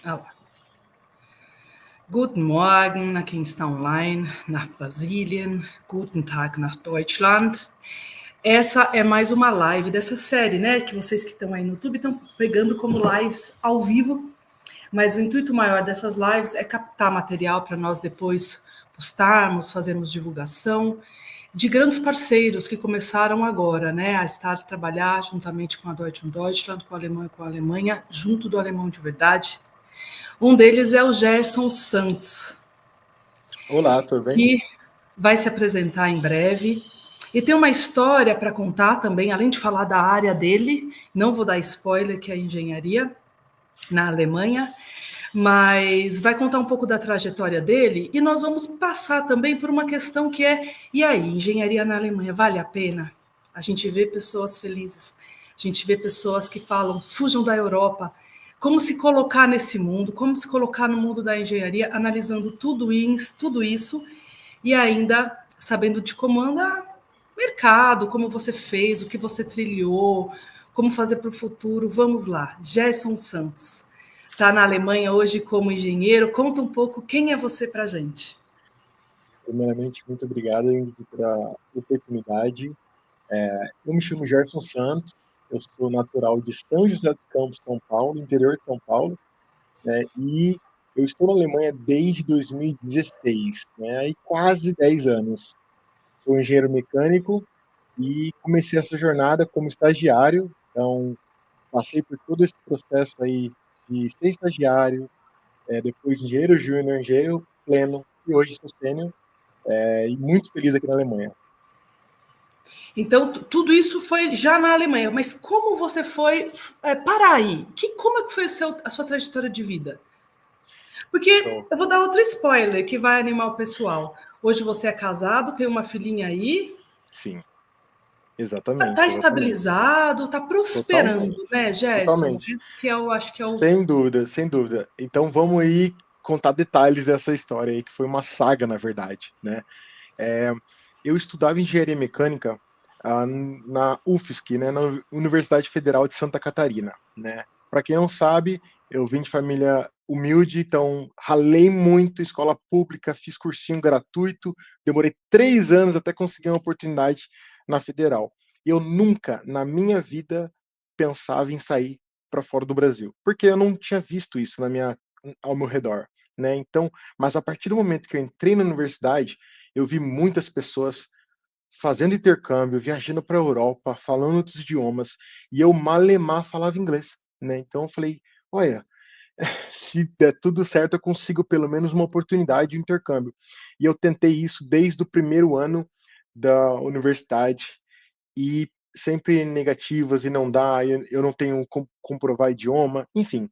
Ah lá. Guten Morgen a quem está online, nach Brasilien. Guten Tag nach Deutschland. Essa é mais uma live dessa série, né? Que vocês que estão aí no YouTube estão pegando como lives ao vivo. Mas o intuito maior dessas lives é captar material para nós depois postarmos, fazermos divulgação de grandes parceiros que começaram agora, né, a trabalhar juntamente com a Deutsche Deutschland, com a Alemanha e com a Alemanha, junto do alemão de verdade. Um deles é o Gerson Santos. Olá, tudo bem? Que vai se apresentar em breve. E tem uma história para contar também, além de falar da área dele, não vou dar spoiler, que é a engenharia na Alemanha, mas vai contar um pouco da trajetória dele e nós vamos passar também por uma questão que é, e aí, engenharia na Alemanha vale a pena? A gente vê pessoas felizes, a gente vê pessoas que falam, fujam da Europa, como se colocar nesse mundo, como se colocar no mundo da engenharia, analisando tudo isso e ainda sabendo de como anda o mercado, como você fez, o que você trilhou, como fazer para o futuro. Vamos lá, Gerson Santos. Está na Alemanha hoje como engenheiro. Conta um pouco quem é você para a gente. Primeiramente, muito obrigado pela oportunidade. Eu me chamo Gerson Santos, eu sou natural de São José dos Campos, São Paulo, interior de São Paulo, né? E eu estou na Alemanha desde 2016, né? Aí quase 10 anos. Sou engenheiro mecânico e comecei essa jornada como estagiário, então passei por todo esse processo aí de ser estagiário, depois engenheiro júnior, engenheiro pleno e hoje sou sênior. E muito feliz aqui na Alemanha. Então, tudo isso foi já na Alemanha, mas como você foi parar aí? Como é que foi a sua trajetória de vida? Porque Show. eu vou dar outro spoiler que vai animar o pessoal. Hoje você é casado, tem uma filhinha aí. Sim, Tá exatamente. estabilizado, tá prosperando, Totalmente, né, Gerson? totalmente. Esse que eu acho que é o. Sem dúvida, sem dúvida. Então vamos aí contar detalhes dessa história aí, que foi uma saga, na verdade, né? É, eu estudava engenharia mecânica na UFSC, né, na Universidade Federal de Santa Catarina, né? Para quem não sabe, eu vim de família humilde, então ralei muito, escola pública, fiz cursinho gratuito, demorei 3 anos até conseguir uma oportunidade na Federal. E eu nunca, na minha vida, pensava em sair para fora do Brasil, porque eu não tinha visto isso ao meu redor, né? Então, mas a partir do momento que eu entrei na universidade, eu vi muitas pessoas fazendo intercâmbio, viajando para a Europa, falando outros idiomas, e eu malemar falava inglês, né? Então eu falei, olha, se der tudo certo, eu consigo pelo menos uma oportunidade de intercâmbio. E eu tentei isso desde o primeiro ano da universidade e sempre negativas e não dá, eu não tenho como comprovar idioma, enfim,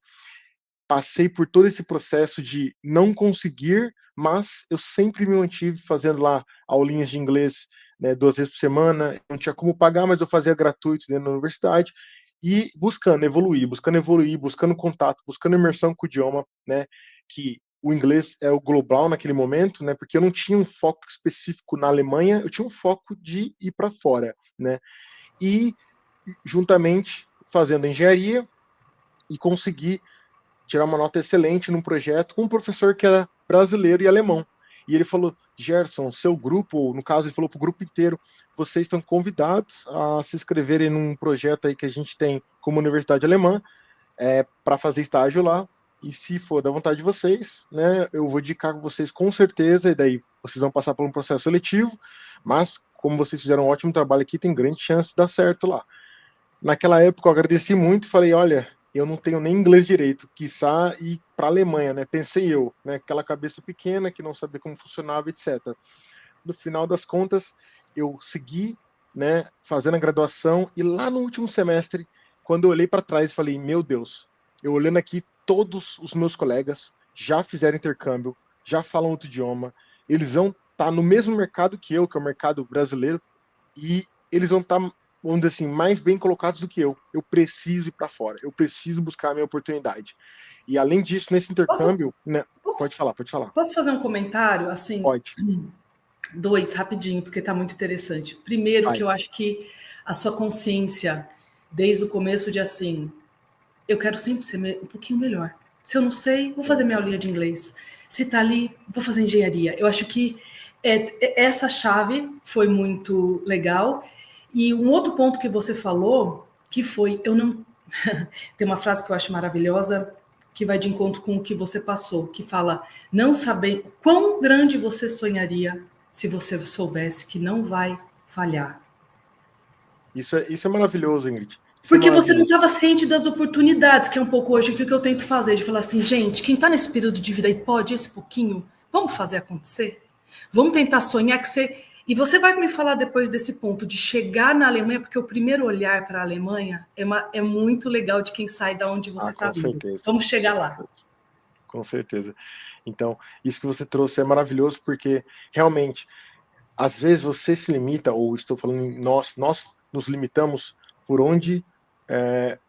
passei por todo esse processo de não conseguir, mas eu sempre me mantive fazendo lá aulinhas de inglês, né, 2 vezes por semana, não tinha como pagar, mas eu fazia gratuito dentro da universidade, e buscando evoluir, buscando contato, buscando imersão com o idioma, né, que o inglês é o global naquele momento, né, porque eu não tinha um foco específico na Alemanha, eu tinha um foco de ir para fora, né. E juntamente fazendo engenharia e consegui tirar uma nota excelente num projeto com um professor que era brasileiro e alemão. E ele falou, Gerson, seu grupo, no caso ele falou para o grupo inteiro, vocês estão convidados a se inscreverem num projeto aí que a gente tem como Universidade Alemã, para fazer estágio lá, e se for da vontade de vocês, né, eu vou indicar com vocês com certeza, e daí vocês vão passar por um processo seletivo, mas como vocês fizeram um ótimo trabalho aqui, tem grande chance de dar certo lá. Naquela época eu agradeci muito e falei, olha, eu não tenho nem inglês direito, quiçá ir para a Alemanha, né? Pensei eu, né? Aquela cabeça pequena que não sabia como funcionava, etc. No final das contas, eu segui, né, fazendo a graduação e lá no último semestre, quando eu olhei para trás, falei, meu Deus, eu olhando aqui, todos os meus colegas já fizeram intercâmbio, já falam outro idioma, eles vão estar no mesmo mercado que é o mercado brasileiro, e eles vão estar, vamos dizer assim, mais bem colocados do que eu. Eu preciso ir para fora, eu preciso buscar a minha oportunidade. E além disso, nesse Posso, intercâmbio, né, posso, pode falar, pode falar. posso fazer um comentário? Assim, Pode, dois, rapidinho, porque está muito interessante. Primeiro, que vai. eu acho que a sua consciência, desde o começo de assim, eu quero sempre ser um pouquinho melhor. Se eu não sei, vou fazer minha aulinha de inglês. Se tá ali, vou fazer engenharia. Eu acho que essa chave foi muito legal. E um outro ponto que você falou, que foi, eu não... Tem uma frase que eu acho maravilhosa, que vai de encontro com o que você passou, que fala, não saber quão grande você sonharia se você soubesse que não vai falhar. Isso é maravilhoso, Ingrid. Isso é Porque você não maravilhoso. estava ciente das oportunidades, que é um pouco hoje o que eu tento fazer, de falar assim, gente, quem está nesse período de vida e pode esse pouquinho, vamos fazer acontecer? Vamos tentar sonhar que você... E você vai me falar depois desse ponto de chegar na Alemanha, porque o primeiro olhar para a Alemanha é muito legal de quem sai da onde você está Com vindo. certeza. Vamos chegar Com lá. certeza. Com certeza. Então, isso que você trouxe é maravilhoso, porque realmente, às vezes você se limita, ou estou falando em nós nos limitamos por onde,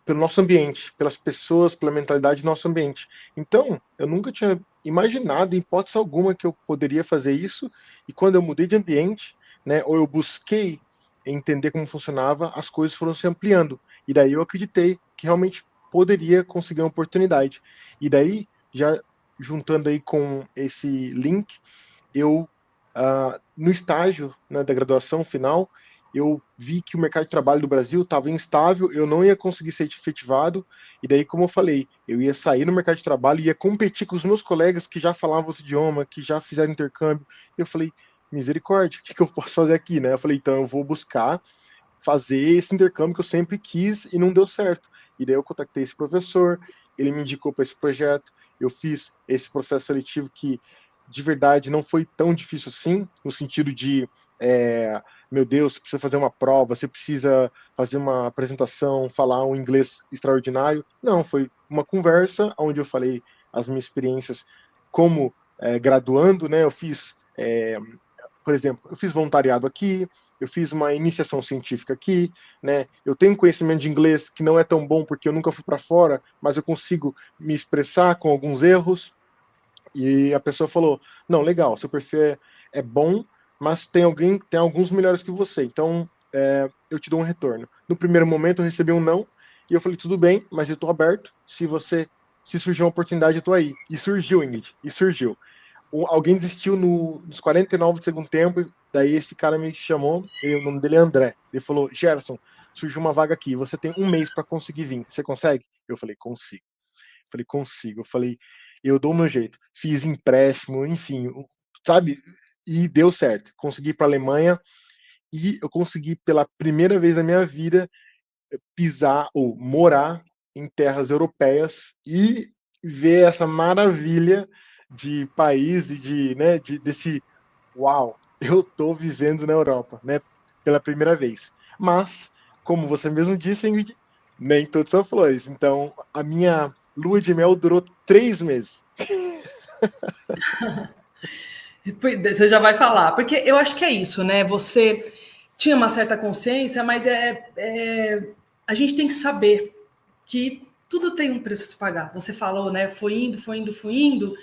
pelo nosso ambiente, pelas pessoas, pela mentalidade do nosso ambiente. Então, eu nunca tinha imaginado, em hipótese alguma, que eu poderia fazer isso, e quando eu mudei de ambiente, né, ou eu busquei entender como funcionava, as coisas foram se ampliando. E daí eu acreditei que realmente poderia conseguir uma oportunidade. E daí, já juntando aí com esse link, eu, no estágio, né, da graduação final, eu vi que o mercado de trabalho do Brasil estava instável, eu não ia conseguir ser efetivado, e daí, como eu falei, eu ia sair no mercado de trabalho, ia competir com os meus colegas que já falavam outro idioma, que já fizeram intercâmbio. Eu falei, misericórdia, o que eu posso fazer aqui, né? Eu falei, então eu vou buscar fazer esse intercâmbio que eu sempre quis e não deu certo. E daí eu contactei esse professor, ele me indicou para esse projeto, eu fiz esse processo seletivo que, de verdade, não foi tão difícil assim, no sentido de, meu Deus, você precisa fazer uma prova, você precisa fazer uma apresentação, falar um inglês extraordinário. Não, foi uma conversa onde eu falei as minhas experiências como graduando, né? Eu fiz, por exemplo, eu fiz voluntariado aqui, eu fiz uma iniciação científica aqui, né? Eu tenho conhecimento de inglês que não é tão bom porque eu nunca fui para fora, mas eu consigo me expressar com alguns erros. E a pessoa falou: não, legal, seu perfil é bom, mas tem alguns melhores que você, então eu te dou um retorno. No primeiro momento eu recebi um não, e eu falei: tudo bem, mas eu estou aberto, se surgir uma oportunidade, eu estou aí. E surgiu, Ingrid, e surgiu. Alguém desistiu nos 49 do segundo tempo, daí esse cara me chamou, o nome dele é André. Ele falou: Gerson, surgiu uma vaga aqui, você tem um mês para conseguir vir, você consegue? Eu falei: consigo. Eu falei: consigo. Eu falei: eu dou o meu jeito. Fiz empréstimo, enfim, sabe? E deu certo. Consegui ir para a Alemanha e eu consegui, pela primeira vez na minha vida, pisar ou morar em terras europeias e ver essa maravilha de país e desse uau, eu estou vivendo na Europa, né, pela primeira vez. Mas, como você mesmo disse, Ingrid, nem todos são flores. Então, a minha lua de mel durou 3 meses. Você já vai falar, porque eu acho que é isso, né? Você tinha uma certa consciência, mas a gente tem que saber que tudo tem um preço a se pagar. Você falou, né? Foi indo, foi indo, foi indo,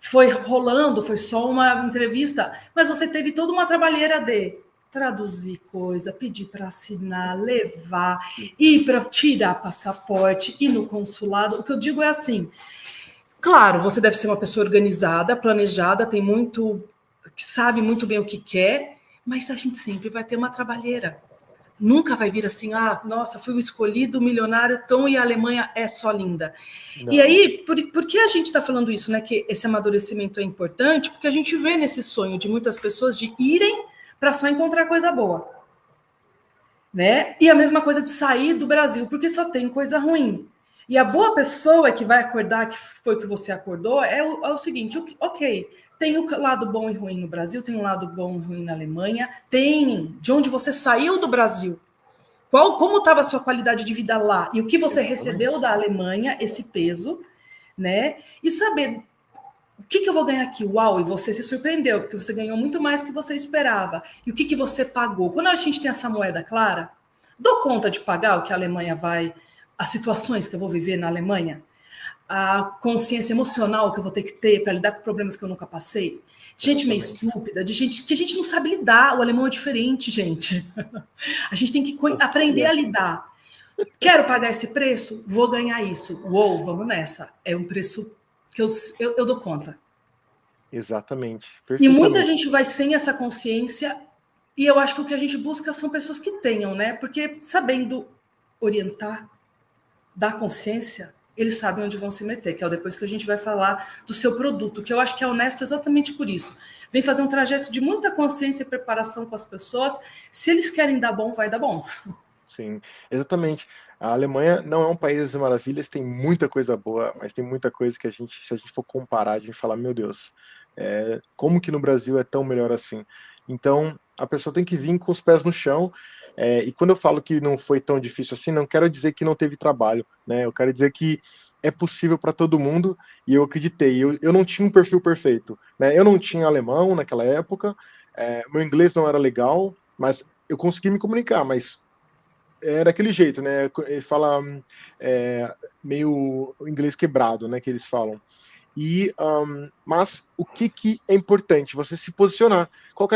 foi rolando, foi só uma entrevista, mas você teve toda uma trabalheira de traduzir coisa, pedir para assinar, levar, ir para tirar passaporte, ir no consulado. O que eu digo é assim, claro, você deve ser uma pessoa organizada, planejada, tem muito, que sabe muito bem o que quer, mas a gente sempre vai ter uma trabalheira. Nunca vai vir assim, nossa, fui o escolhido milionário, então e a Alemanha é só linda. Não. E aí, por que a gente está falando isso, né? Que esse amadurecimento é importante, porque a gente vê nesse sonho de muitas pessoas de irem para só encontrar coisa boa. Né? E a mesma coisa de sair do Brasil, porque só tem coisa ruim. E a boa pessoa que vai acordar, que foi que você acordou, é o seguinte, ok, tem o lado bom e ruim no Brasil, tem um lado bom e ruim na Alemanha, tem de onde você saiu do Brasil, como estava a sua qualidade de vida lá, e o que você recebeu da Alemanha, esse peso, né? E saber o que eu vou ganhar aqui? Uau, e você se surpreendeu, porque você ganhou muito mais do que você esperava. E o que você pagou? Quando a gente tem essa moeda clara, dou conta de pagar o que a Alemanha vai, as situações que eu vou viver na Alemanha, a consciência emocional que eu vou ter que ter para lidar com problemas que eu nunca passei. Gente meio estúpida, de gente que a gente não sabe lidar. O alemão é diferente, gente. A gente tem que aprender a lidar. Quero pagar esse preço? Vou ganhar isso. Uou, vamos nessa. É um preço que eu dou conta. Exatamente. E muita Perfeitamente. gente vai sem essa consciência, e eu acho que o que a gente busca são pessoas que tenham, né? Porque sabendo orientar, dar consciência, eles sabem onde vão se meter, que é depois que a gente vai falar do seu produto, que eu acho que é honesto exatamente por isso. Vem fazer um trajeto de muita consciência e preparação com as pessoas. Se eles querem dar bom, vai dar bom. Sim, exatamente. A Alemanha não é um país das maravilhas, tem muita coisa boa, mas tem muita coisa que se a gente for comparar, a gente fala, meu Deus, como que no Brasil é tão melhor assim? Então, a pessoa tem que vir com os pés no chão, e quando eu falo que não foi tão difícil assim, não quero dizer que não teve trabalho, né? Eu quero dizer que é possível para todo mundo, e eu acreditei. Eu não tinha um perfil perfeito, né? Eu não tinha alemão naquela época, meu inglês não era legal, mas eu consegui me comunicar, mas era aquele jeito, né? Ele fala meio inglês quebrado, né? Que eles falam. Mas o que é importante? Você se posicionar. Qual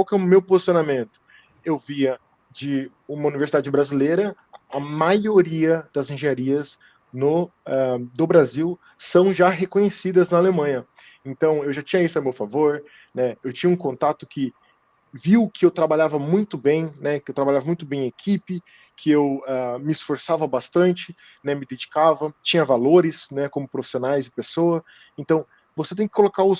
que é o meu posicionamento? Eu via de uma universidade brasileira, a maioria das engenharias do Brasil são já reconhecidas na Alemanha. Então, eu já tinha isso a meu favor, né? Eu tinha um contato que viu que eu trabalhava muito bem, né, que eu trabalhava muito bem em equipe, que eu me esforçava bastante, né, me dedicava, tinha valores, né, como profissionais e pessoa. Então, você tem que colocar o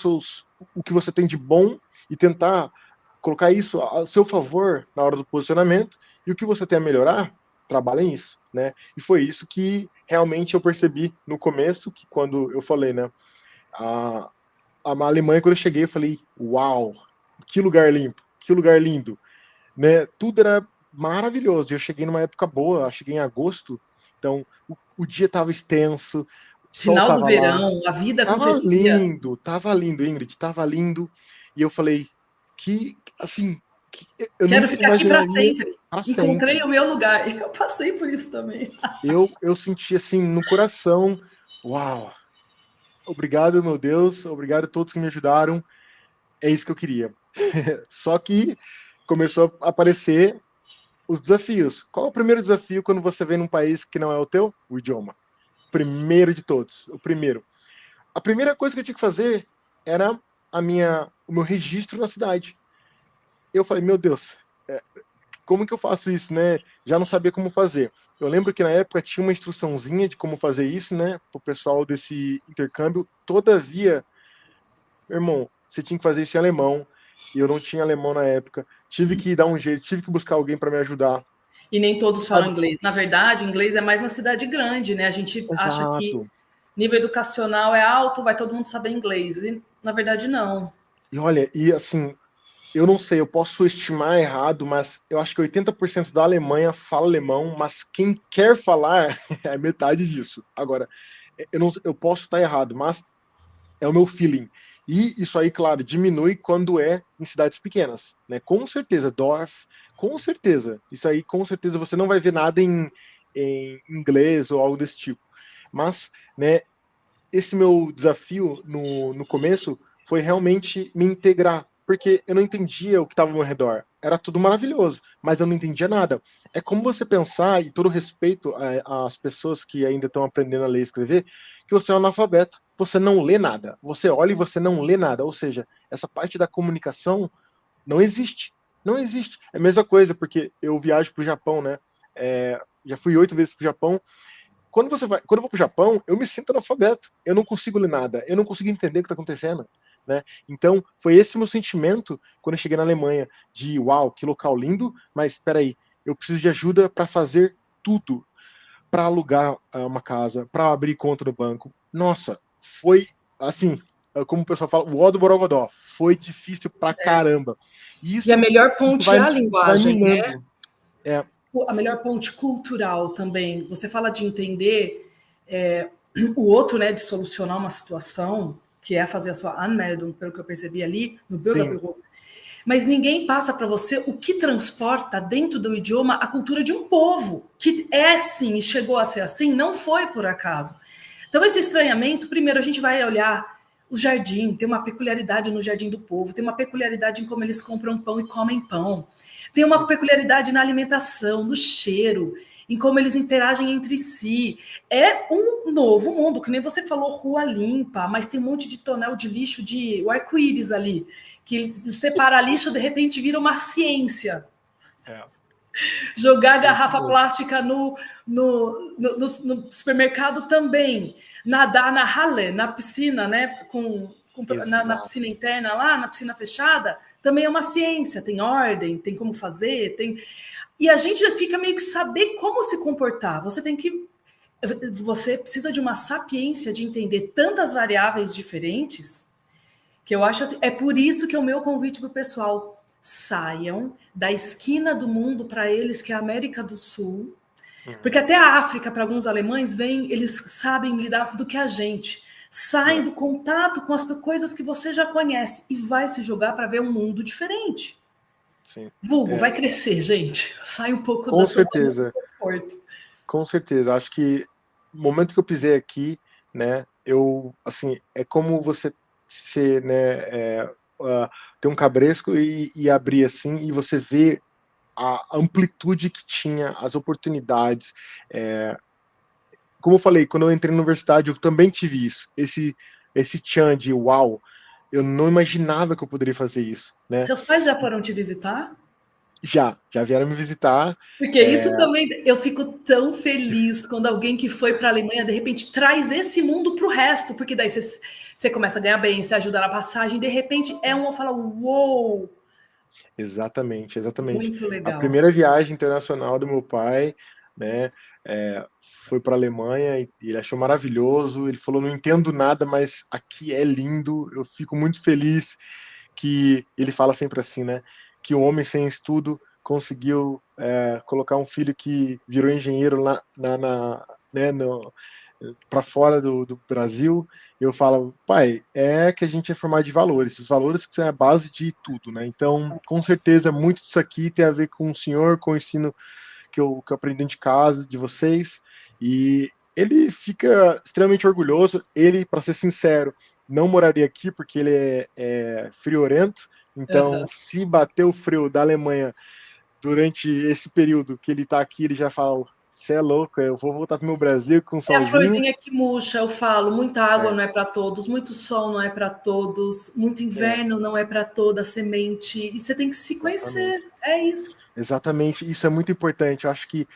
que você tem de bom e tentar colocar isso a seu favor na hora do posicionamento, e o que você tem a melhorar, trabalha nisso, né? E foi isso que realmente eu percebi no começo, que quando eu falei, né, a, a Alemanha, quando eu cheguei, eu falei, uau, que lugar limpo, que lugar lindo, né? Tudo era maravilhoso. Eu cheguei numa época boa, eu cheguei em agosto, então o dia estava extenso, o sol Final do estava lá, verão, a vida acontecia. tava lindo, Ingrid, tava lindo. E eu falei, que, assim, que eu Quero nunca ficar aqui para imaginaria sempre. para Encontrei sempre. o meu lugar. Eu passei por isso também. Eu senti assim no coração, uau, obrigado, meu Deus, obrigado a todos que me ajudaram. É isso que eu queria. Só que começou a aparecer os desafios. Qual é o primeiro desafio quando você vem num país que não é o teu? O idioma. Primeiro de todos, o primeiro. A primeira coisa que eu tinha que fazer era o meu registro na cidade. Eu falei, meu Deus, como que eu faço isso, né? Já não sabia como fazer. Eu lembro que na época tinha uma instruçãozinha de como fazer isso, né, para o pessoal desse intercâmbio. Todavia, meu irmão, você tinha que fazer isso em alemão. E eu não tinha alemão na época. Tive que dar um jeito, tive que buscar alguém para me ajudar. E nem todos falam Sabe? inglês. Na verdade, inglês é mais na cidade grande, né? A gente acha que Exato. nível educacional é alto, vai todo mundo saber inglês. E na verdade, não. E olha, e assim, eu não sei, eu posso estimar errado, mas eu acho que 80% da Alemanha fala alemão, mas quem quer falar é metade disso. Agora, eu posso estar errado, mas é o meu feeling. E isso aí, claro, diminui quando é em cidades pequenas, né? Com certeza, Dorf, com certeza. Isso aí, com certeza, você não vai ver nada em inglês ou algo desse tipo. Mas, né, esse meu desafio no começo foi realmente me integrar, porque eu não entendia o que estava ao meu redor. Era tudo maravilhoso, mas eu não entendia nada. É como você pensar, e todo respeito às pessoas que ainda estão aprendendo a ler e escrever, que você é um analfabeto. Você não lê nada. Você olha e você não lê nada. Ou seja, essa parte da comunicação não existe. Não existe. É a mesma coisa, porque eu viajo para o Japão, né? Já fui 8 vezes para o Japão. Quando eu vou para o Japão, eu me sinto analfabeto. Eu não consigo ler nada. Eu não consigo entender o que está acontecendo. Né? Então, foi esse meu sentimento quando eu cheguei na Alemanha, de uau, que local lindo, mas espera aí, eu preciso de ajuda para fazer tudo, para alugar uma casa, para abrir conta no banco. Nossa, foi assim, como o pessoal fala, o ó do Borogodó, foi difícil pra caramba. E E a melhor isso ponte vai, é a isso vai linguagem, né? minando. É, A melhor ponte cultural também. Você fala de entender o outro, né, de solucionar uma situação, que é fazer a sua Anmeldung, pelo que eu percebi ali, no sim, Bürgerbüro. Mas ninguém passa para você o que transporta dentro do idioma a cultura de um povo, que é assim e chegou a ser assim, não foi por acaso. Então, esse estranhamento, primeiro a gente vai olhar o jardim, tem uma peculiaridade no jardim do povo, tem uma peculiaridade em como eles compram pão e comem pão, tem uma peculiaridade na alimentação, no cheiro. em como eles interagem entre si. É um novo mundo, que nem você falou, rua limpa, mas tem um monte de tonel de lixo, de o arco-íris ali, que separar lixo, de repente vira uma ciência. É. Jogar garrafa plástica no supermercado também. Nadar na Halle, na piscina, né? Na piscina interna lá, na piscina fechada, também é uma ciência, tem ordem, tem como fazer, tem. E a gente fica meio que saber como se comportar. Você precisa de uma sapiência de entender tantas variáveis diferentes, que eu acho assim, é por isso que é o meu convite para o pessoal: saiam da esquina do mundo para eles, que é a América do Sul, porque até a África, para alguns alemães, eles sabem lidar do que a gente. Saem do contato com as coisas que você já conhece e vai se jogar para ver um mundo diferente. Sim. Vulgo, vai crescer, gente. Sai um pouco da sua zona de conforto. Com certeza. Acho que no momento que eu pisei aqui, né, assim, é como você ser, né, ter um cabresco e abrir assim, e você vê a amplitude que tinha, as oportunidades. Como eu falei, quando eu entrei na universidade, eu também tive isso. Esse tchan de uau, eu não imaginava que eu poderia fazer isso, né? Seus pais já foram te visitar? Já vieram me visitar. Porque isso também, eu fico tão feliz quando alguém que foi para a Alemanha, de repente, traz esse mundo para o resto, porque daí você começa a ganhar bem, você ajuda na passagem, de repente fala, uou! Exatamente. Muito legal. A primeira viagem internacional do meu pai, né, foi para a Alemanha e ele achou maravilhoso. Ele falou: não entendo nada, mas aqui é lindo. Eu fico muito feliz que ele fala sempre assim, né, que um homem sem estudo conseguiu colocar um filho que virou engenheiro lá para fora do Brasil. Eu falo: pai, que a gente é formado de valores, os valores que são a base de tudo, né? Então, com certeza, muito disso aqui tem a ver com o senhor, com o ensino que eu aprendi dentro de casa, de vocês, e ele fica extremamente orgulhoso. Ele, para ser sincero, não moraria aqui porque ele é friorento, então se bater o frio da Alemanha durante esse período que ele está aqui, ele já fala: você é louco, eu vou voltar para o meu Brasil com um solzinho. É a florzinha que murcha, eu falo, muita água não é para todos, muito sol não é para todos, muito inverno não é para toda a semente, e você tem que se conhecer, é isso. Exatamente, isso é muito importante. Eu acho que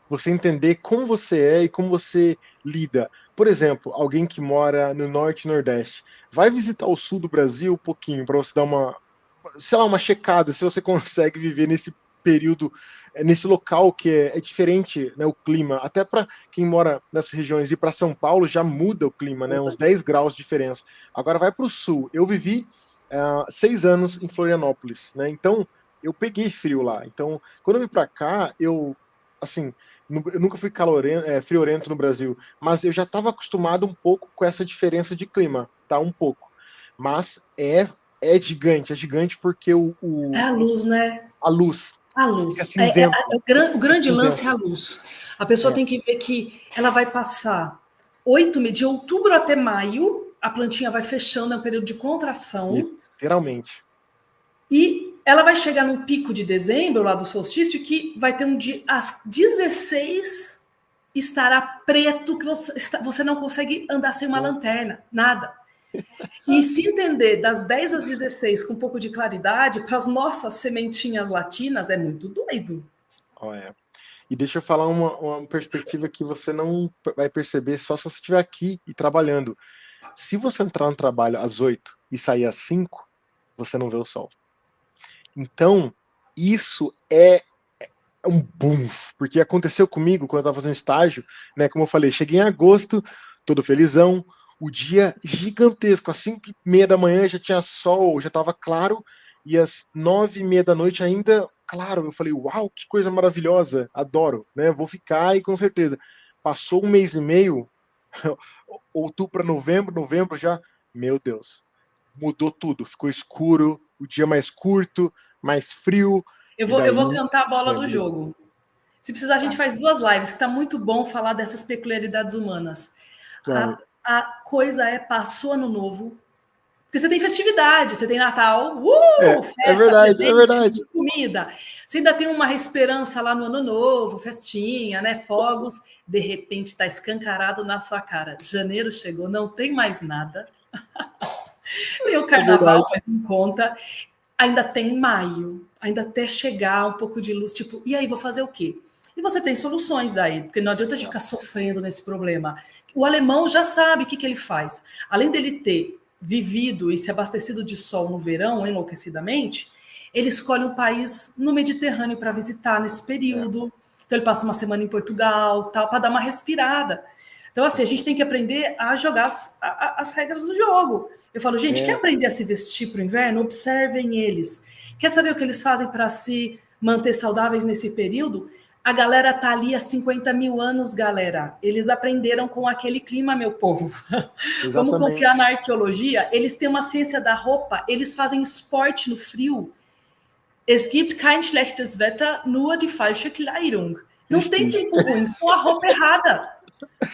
você entender como você é e como você lida. Por exemplo, alguém que mora no norte e nordeste, vai visitar o sul do Brasil um pouquinho, para você dar uma checada, se você consegue viver nesse período, nesse local que é diferente, né, o clima. Até para quem mora nessas regiões, ir para São Paulo já muda o clima, né, uns 10 graus de diferença. Agora vai para o sul. Eu vivi 6 anos em Florianópolis, né, então eu peguei frio lá. Então, quando eu vim para cá, eu nunca fui friorento no Brasil, mas eu já estava acostumado um pouco com essa diferença de clima, tá? Um pouco. Mas é gigante porque é a luz, né? A luz. A luz. O grande lance é a luz. A pessoa tem que ver que ela vai passar de outubro até maio, a plantinha vai fechando, é um período de contração. Literalmente. E ela vai chegar num pico de dezembro, lá do solstício, que vai ter um dia, às 16 estará preto, que você não consegue andar sem uma lanterna, nada. E se entender das 10 às 16 com um pouco de claridade, para as nossas sementinhas latinas, é muito doido. E deixa eu falar uma perspectiva que você não vai perceber só se você estiver aqui e trabalhando. Se você entrar no trabalho às 8 e sair às 5, você não vê o sol. Então, isso é um boom, porque aconteceu comigo quando eu estava fazendo estágio, né? Como eu falei, cheguei em agosto, todo felizão, o dia gigantesco, às 5h30 da manhã já tinha sol, já estava claro, e às 9h30 da noite ainda claro. Eu falei: uau, que coisa maravilhosa, adoro, né? Vou ficar. E com certeza, passou 1 mês e meio, outubro para novembro já, meu Deus, mudou tudo, ficou escuro, o dia mais curto, mais frio. Eu vou cantar a bola do jogo. Se precisar, a gente faz 2 lives, que tá muito bom falar dessas peculiaridades humanas. Claro. A coisa passou ano novo, Porque você tem festividade, você tem Natal, É festa, verdade, é presente, verdade. comida. Você ainda tem uma esperança lá no Ano Novo, festinha, né? Fogos. De repente está escancarado na sua cara. Janeiro chegou, não tem mais nada. Tem o É verdade. carnaval, mas não conta. Ainda tem maio, ainda até chegar um pouco de luz, tipo, e aí, vou fazer o quê? E você tem soluções daí, porque não adianta a gente ficar sofrendo nesse problema. O alemão já sabe o que ele faz. Além dele ter vivido e se abastecido de sol no verão, enlouquecidamente, ele escolhe um país no Mediterrâneo para visitar nesse período. Então ele passa uma semana em Portugal, tal, para dar uma respirada. Então, assim, a gente tem que aprender a jogar as regras do jogo. Eu falo, gente, quer aprender a se vestir para o inverno? Observem eles. Quer saber o que eles fazem para se manter saudáveis nesse período? A galera tá ali há 50 mil anos, galera. Eles aprenderam com aquele clima, meu povo. Vamos confiar na arqueologia? Eles têm uma ciência da roupa, eles fazem esporte no frio. Es gibt kein schlechtes Wetter, nur die falsche Kleidung. Não tem tempo ruim, só a roupa errada.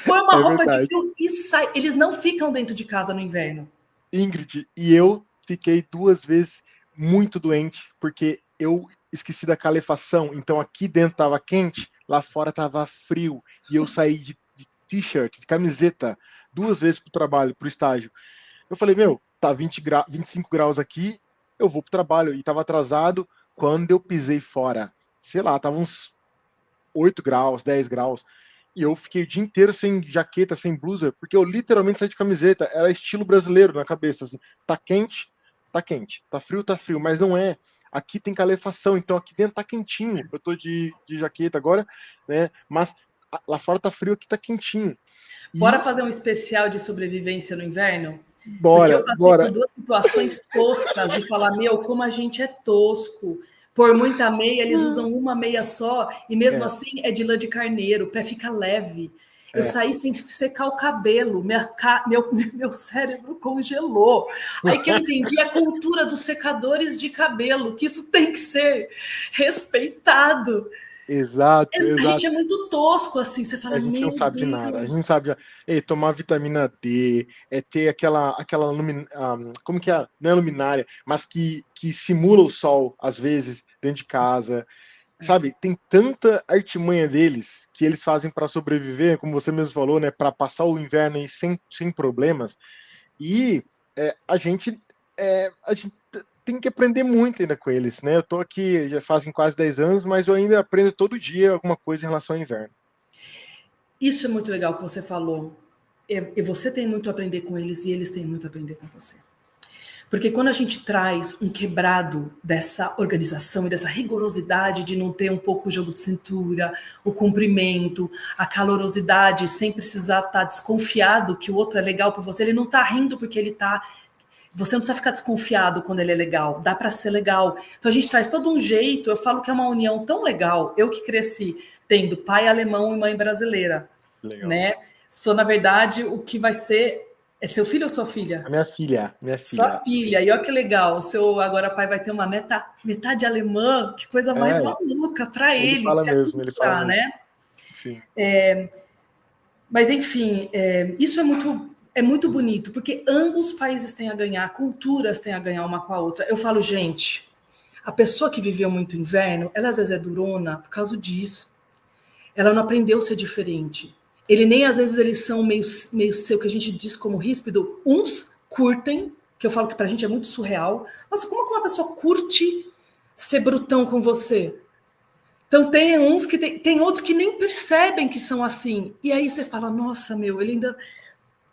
Põe uma roupa de frio e sai. Eles não ficam dentro de casa no inverno. Ingrid, e eu fiquei 2 vezes muito doente, porque eu esqueci da calefação. Então aqui dentro estava quente, lá fora estava frio. E eu saí de t-shirt, de camiseta, 2 vezes para o trabalho, para o estágio. Eu falei, meu, tá 25 graus aqui, eu vou para o trabalho. E estava atrasado. Quando eu pisei fora, sei lá, tava uns 8 graus, 10 graus. E eu fiquei o dia inteiro sem jaqueta, sem blusa, porque eu literalmente saí de camiseta. Era estilo brasileiro na cabeça, assim. Tá quente, tá frio, mas não é. Aqui tem calefação, então aqui dentro tá quentinho. Eu tô de jaqueta agora, né? Mas lá fora tá frio, aqui tá quentinho. Bora fazer um especial de sobrevivência no inverno? Porque eu Bora, passei bora. por 2 situações toscas de falar, meu, como a gente é tosco. Por muita meia, eles usam uma meia só, e mesmo assim é de lã de carneiro, o pé fica leve. Eu saí sem secar o cabelo, meu cérebro congelou. Aí que eu entendi a cultura dos secadores de cabelo, que isso tem que ser respeitado. Exato. A gente é muito tosco, assim, você fala, A gente não meu sabe de nada. A gente Deus. sabe tomar vitamina D, ter aquela como que é? Não é luminária, mas que simula o sol, às vezes, dentro de casa. Sabe, tem tanta artimanha deles que eles fazem para sobreviver, como você mesmo falou, né? Para passar o inverno aí sem problemas. E a gente tem que aprender muito ainda com eles, né? Eu tô aqui já fazem quase 10 anos, mas eu ainda aprendo todo dia alguma coisa em relação ao inverno. Isso é muito legal que você falou. E você tem muito a aprender com eles e eles têm muito a aprender com você. Porque quando a gente traz um quebrado dessa organização e dessa rigorosidade de não ter um pouco o jogo de cintura, o cumprimento, a calorosidade, sem precisar estar desconfiado que o outro é legal por você, ele não está rindo porque ele está. Você não precisa ficar desconfiado quando ele é legal, dá para ser legal. Então a gente traz todo um jeito, eu falo que é uma união tão legal. Eu que cresci tendo pai alemão e mãe brasileira, Legal. né? Sou, na verdade, o que vai ser. É seu filho ou sua filha? A minha filha. Sua filha. E olha que legal. O seu agora pai vai ter uma neta metade alemã. Que coisa mais maluca para ele fala se mesmo, ele fala né? Sim. Mas, enfim, isso é muito bonito, porque ambos os países têm a ganhar, culturas têm a ganhar uma com a outra. Eu falo, gente, a pessoa que viveu muito inverno, ela às vezes é durona por causa disso. Ela não aprendeu a ser diferente. Ele nem às vezes eles são meio seu que a gente diz como ríspido. Uns curtem, que eu falo que pra gente é muito surreal. Nossa, como que uma pessoa curte ser brutão com você? Então tem uns que tem outros que nem percebem que são assim. E aí você fala, nossa, meu, ele ainda.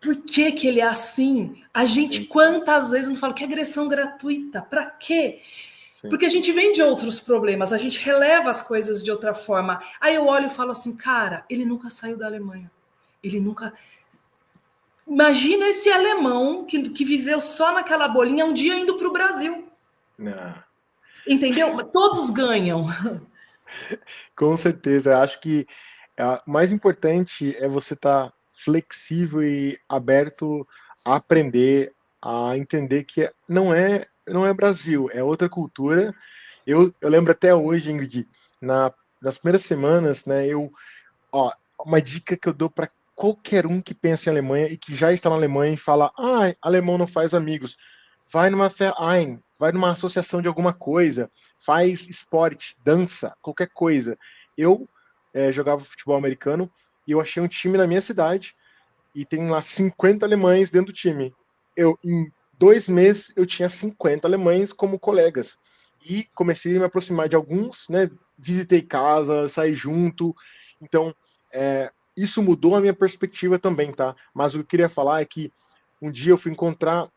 Por que ele é assim? A gente, quantas vezes não fala que agressão gratuita? Pra quê? Porque a gente vem de outros problemas, a gente releva as coisas de outra forma. Aí eu olho e falo assim, cara, ele nunca saiu da Alemanha. Ele nunca. Imagina esse alemão que viveu só naquela bolinha um dia indo para o Brasil. Não. Entendeu? Todos ganham. Com certeza. Acho que o mais importante é você estar flexível e aberto a aprender, a entender que não é Brasil, é outra cultura. Eu lembro até hoje, Ingrid, nas primeiras semanas, né? Uma dica que eu dou para qualquer um que pensa em Alemanha e que já está na Alemanha e fala, alemão não faz amigos. vai numa Verein, vai numa associação de alguma coisa, faz esporte, dança, qualquer coisa. Eu jogava futebol americano e eu achei um time na minha cidade e tem lá 50 alemães dentro do time. Em 2 meses, eu tinha 50 alemães como colegas. E comecei a me aproximar de alguns, né? Visitei casa, saí junto. Então, isso mudou a minha perspectiva também, tá? Mas o que eu queria falar é que um dia eu fui encontrar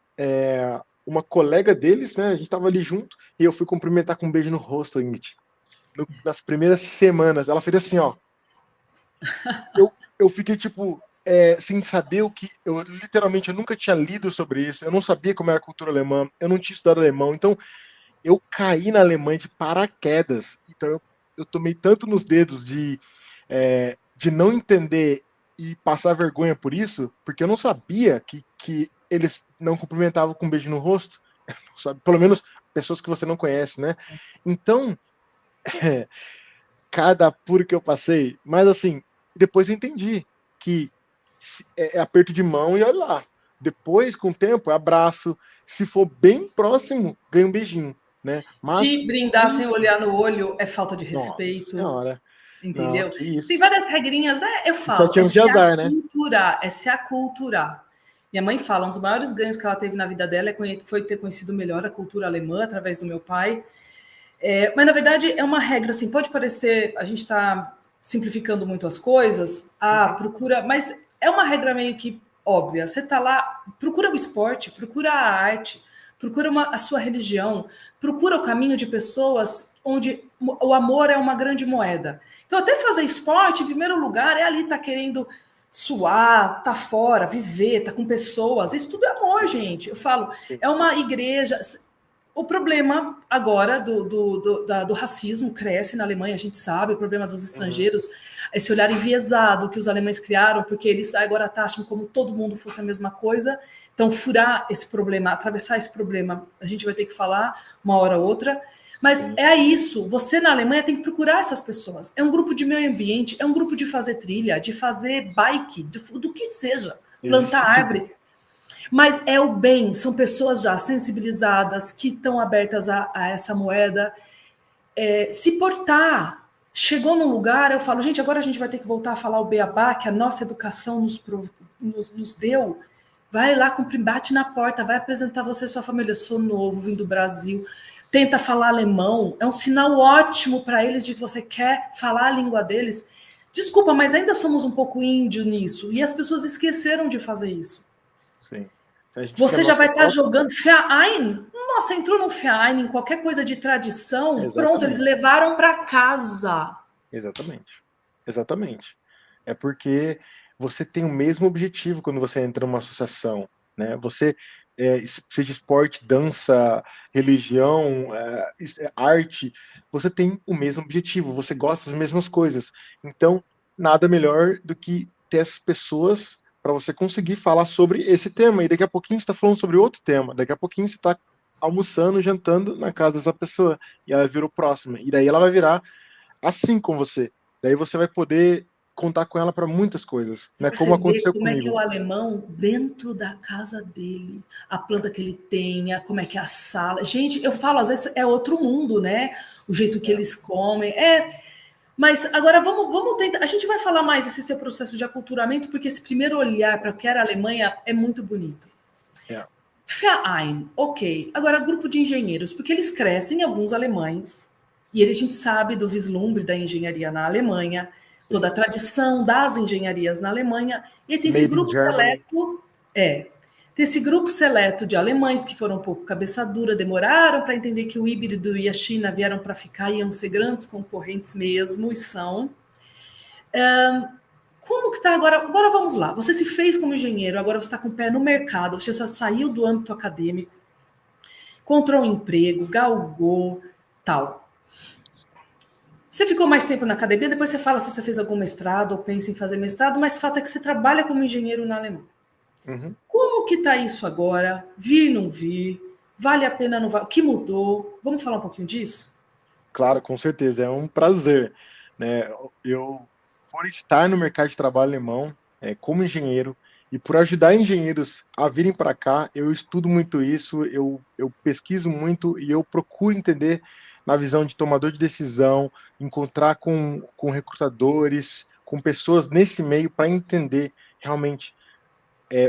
uma colega deles, né? A gente tava ali junto e eu fui cumprimentar com um beijo no rosto, Ingrid. Nas primeiras semanas, ela fez assim, ó. Eu fiquei tipo sem saber o que literalmente eu nunca tinha lido sobre isso, eu não sabia como era a cultura alemã, eu não tinha estudado alemão, então eu caí na Alemanha de paraquedas. Então eu tomei tanto nos dedos de não entender e passar vergonha por isso, porque eu não sabia que eles não cumprimentavam com um beijo no rosto, sabe? Pelo menos pessoas que você não conhece, né? Então, cada apuro que eu passei, mas assim, depois eu entendi que é aperto de mão e olha lá. Depois, com o tempo, abraço. Se for bem próximo, ganha um beijinho, né? Mas Se brindar sem olhar no olho é falta de nossa respeito, senhora, não, entendeu? que Tem isso. várias regrinhas, né? Eu E falo, 7 anos de azar, né? é se aculturar. Minha mãe fala, um dos maiores ganhos que ela teve na vida dela foi ter conhecido melhor a cultura alemã através do meu pai. Mas, na verdade, é uma regra, assim, pode parecer, a gente está simplificando muito as coisas, procura, mas é uma regra meio que óbvia. Você está lá, procura o esporte, procura a arte, procura a sua religião, procura o caminho de pessoas onde o amor é uma grande moeda. Então, até fazer esporte, em primeiro lugar, é ali estar querendo suar, tá fora, viver, tá com pessoas. Isso tudo é amor, Sim, gente. Eu falo, sim. é uma igreja. O problema agora do racismo cresce na Alemanha, a gente sabe, o problema dos Uhum. estrangeiros, esse olhar enviesado que os alemães criaram, porque eles agora taxam como todo mundo fosse a mesma coisa. Então, furar esse problema, atravessar esse problema, a gente vai ter que falar uma hora ou outra. Mas Sim. é isso, você na Alemanha tem que procurar essas pessoas. É um grupo de meio ambiente, é um grupo de fazer trilha, de fazer bike, do que seja, plantar Existe tudo. árvore. Mas é o bem, são pessoas já sensibilizadas, que estão abertas a essa moeda. Se portar. Chegou num lugar, eu falo, gente, agora a gente vai ter que voltar a falar o beabá, que a nossa educação nos deu. Vai lá, bate na porta, vai apresentar você e sua família. Eu sou novo, vim do Brasil. Tenta falar alemão. É um sinal ótimo para eles de que você quer falar a língua deles. Desculpa, mas ainda somos um pouco índio nisso. E as pessoas esqueceram de fazer isso. Sim. Se a gente quer Você já nossa vai estar própria. jogando Verein. Nossa, entrou no Verein, em qualquer coisa de tradição, pronto, eles Exatamente. levaram para casa. Exatamente. Exatamente. É porque você tem o mesmo objetivo quando você entra numa associação, né? Você, seja esporte, dança, religião, arte, você tem o mesmo objetivo, você gosta das mesmas coisas. Então, nada melhor do que ter as pessoas para você conseguir falar sobre esse tema. E daqui a pouquinho você está falando sobre outro tema. Daqui a pouquinho você está almoçando, jantando na casa dessa pessoa. E ela virou próxima. E daí ela vai virar assim com você. Daí você vai poder contar com ela para muitas coisas, né? Como Você vê aconteceu como é que é o comigo. alemão dentro da casa dele, a planta que ele tenha, como é que é a sala. Gente, eu falo, às vezes é outro mundo, né? O jeito que É, eles comem. Mas agora vamos tentar. A gente vai falar mais desse seu processo de aculturamento, porque esse primeiro olhar para o que era a Alemanha é muito bonito. é, Verein, ok. Agora, grupo de engenheiros, porque eles crescem, alguns alemães, e a gente sabe do vislumbre da engenharia na Alemanha, toda a sim, sim. tradição das engenharias na Alemanha, e tem esse Made in grupo Germany. seleto, tem esse grupo seleto de alemães que foram um pouco cabeça dura, demoraram para entender que o híbrido e a China vieram para ficar e iam ser grandes concorrentes mesmo, e são. Como que está agora? Agora vamos lá. Você se fez como engenheiro, agora você está com o pé no mercado, você já saiu do âmbito acadêmico, encontrou um emprego, galgou, tal. Você ficou mais tempo na academia, depois você fala se você fez algum mestrado ou pensa em fazer mestrado, mas o fato é que você trabalha como engenheiro na Alemanha. Uhum. Como que está isso agora? Vir, não vir? Vale a pena, não vale? O que mudou? Vamos falar um pouquinho disso? Claro, com certeza, é um prazer, né? Eu, por estar no mercado de trabalho alemão, como engenheiro, E por ajudar engenheiros a virem para cá, eu estudo muito isso, eu pesquiso muito e eu procuro entender na visão de tomador de decisão, encontrar com recrutadores, com pessoas nesse meio para entender realmente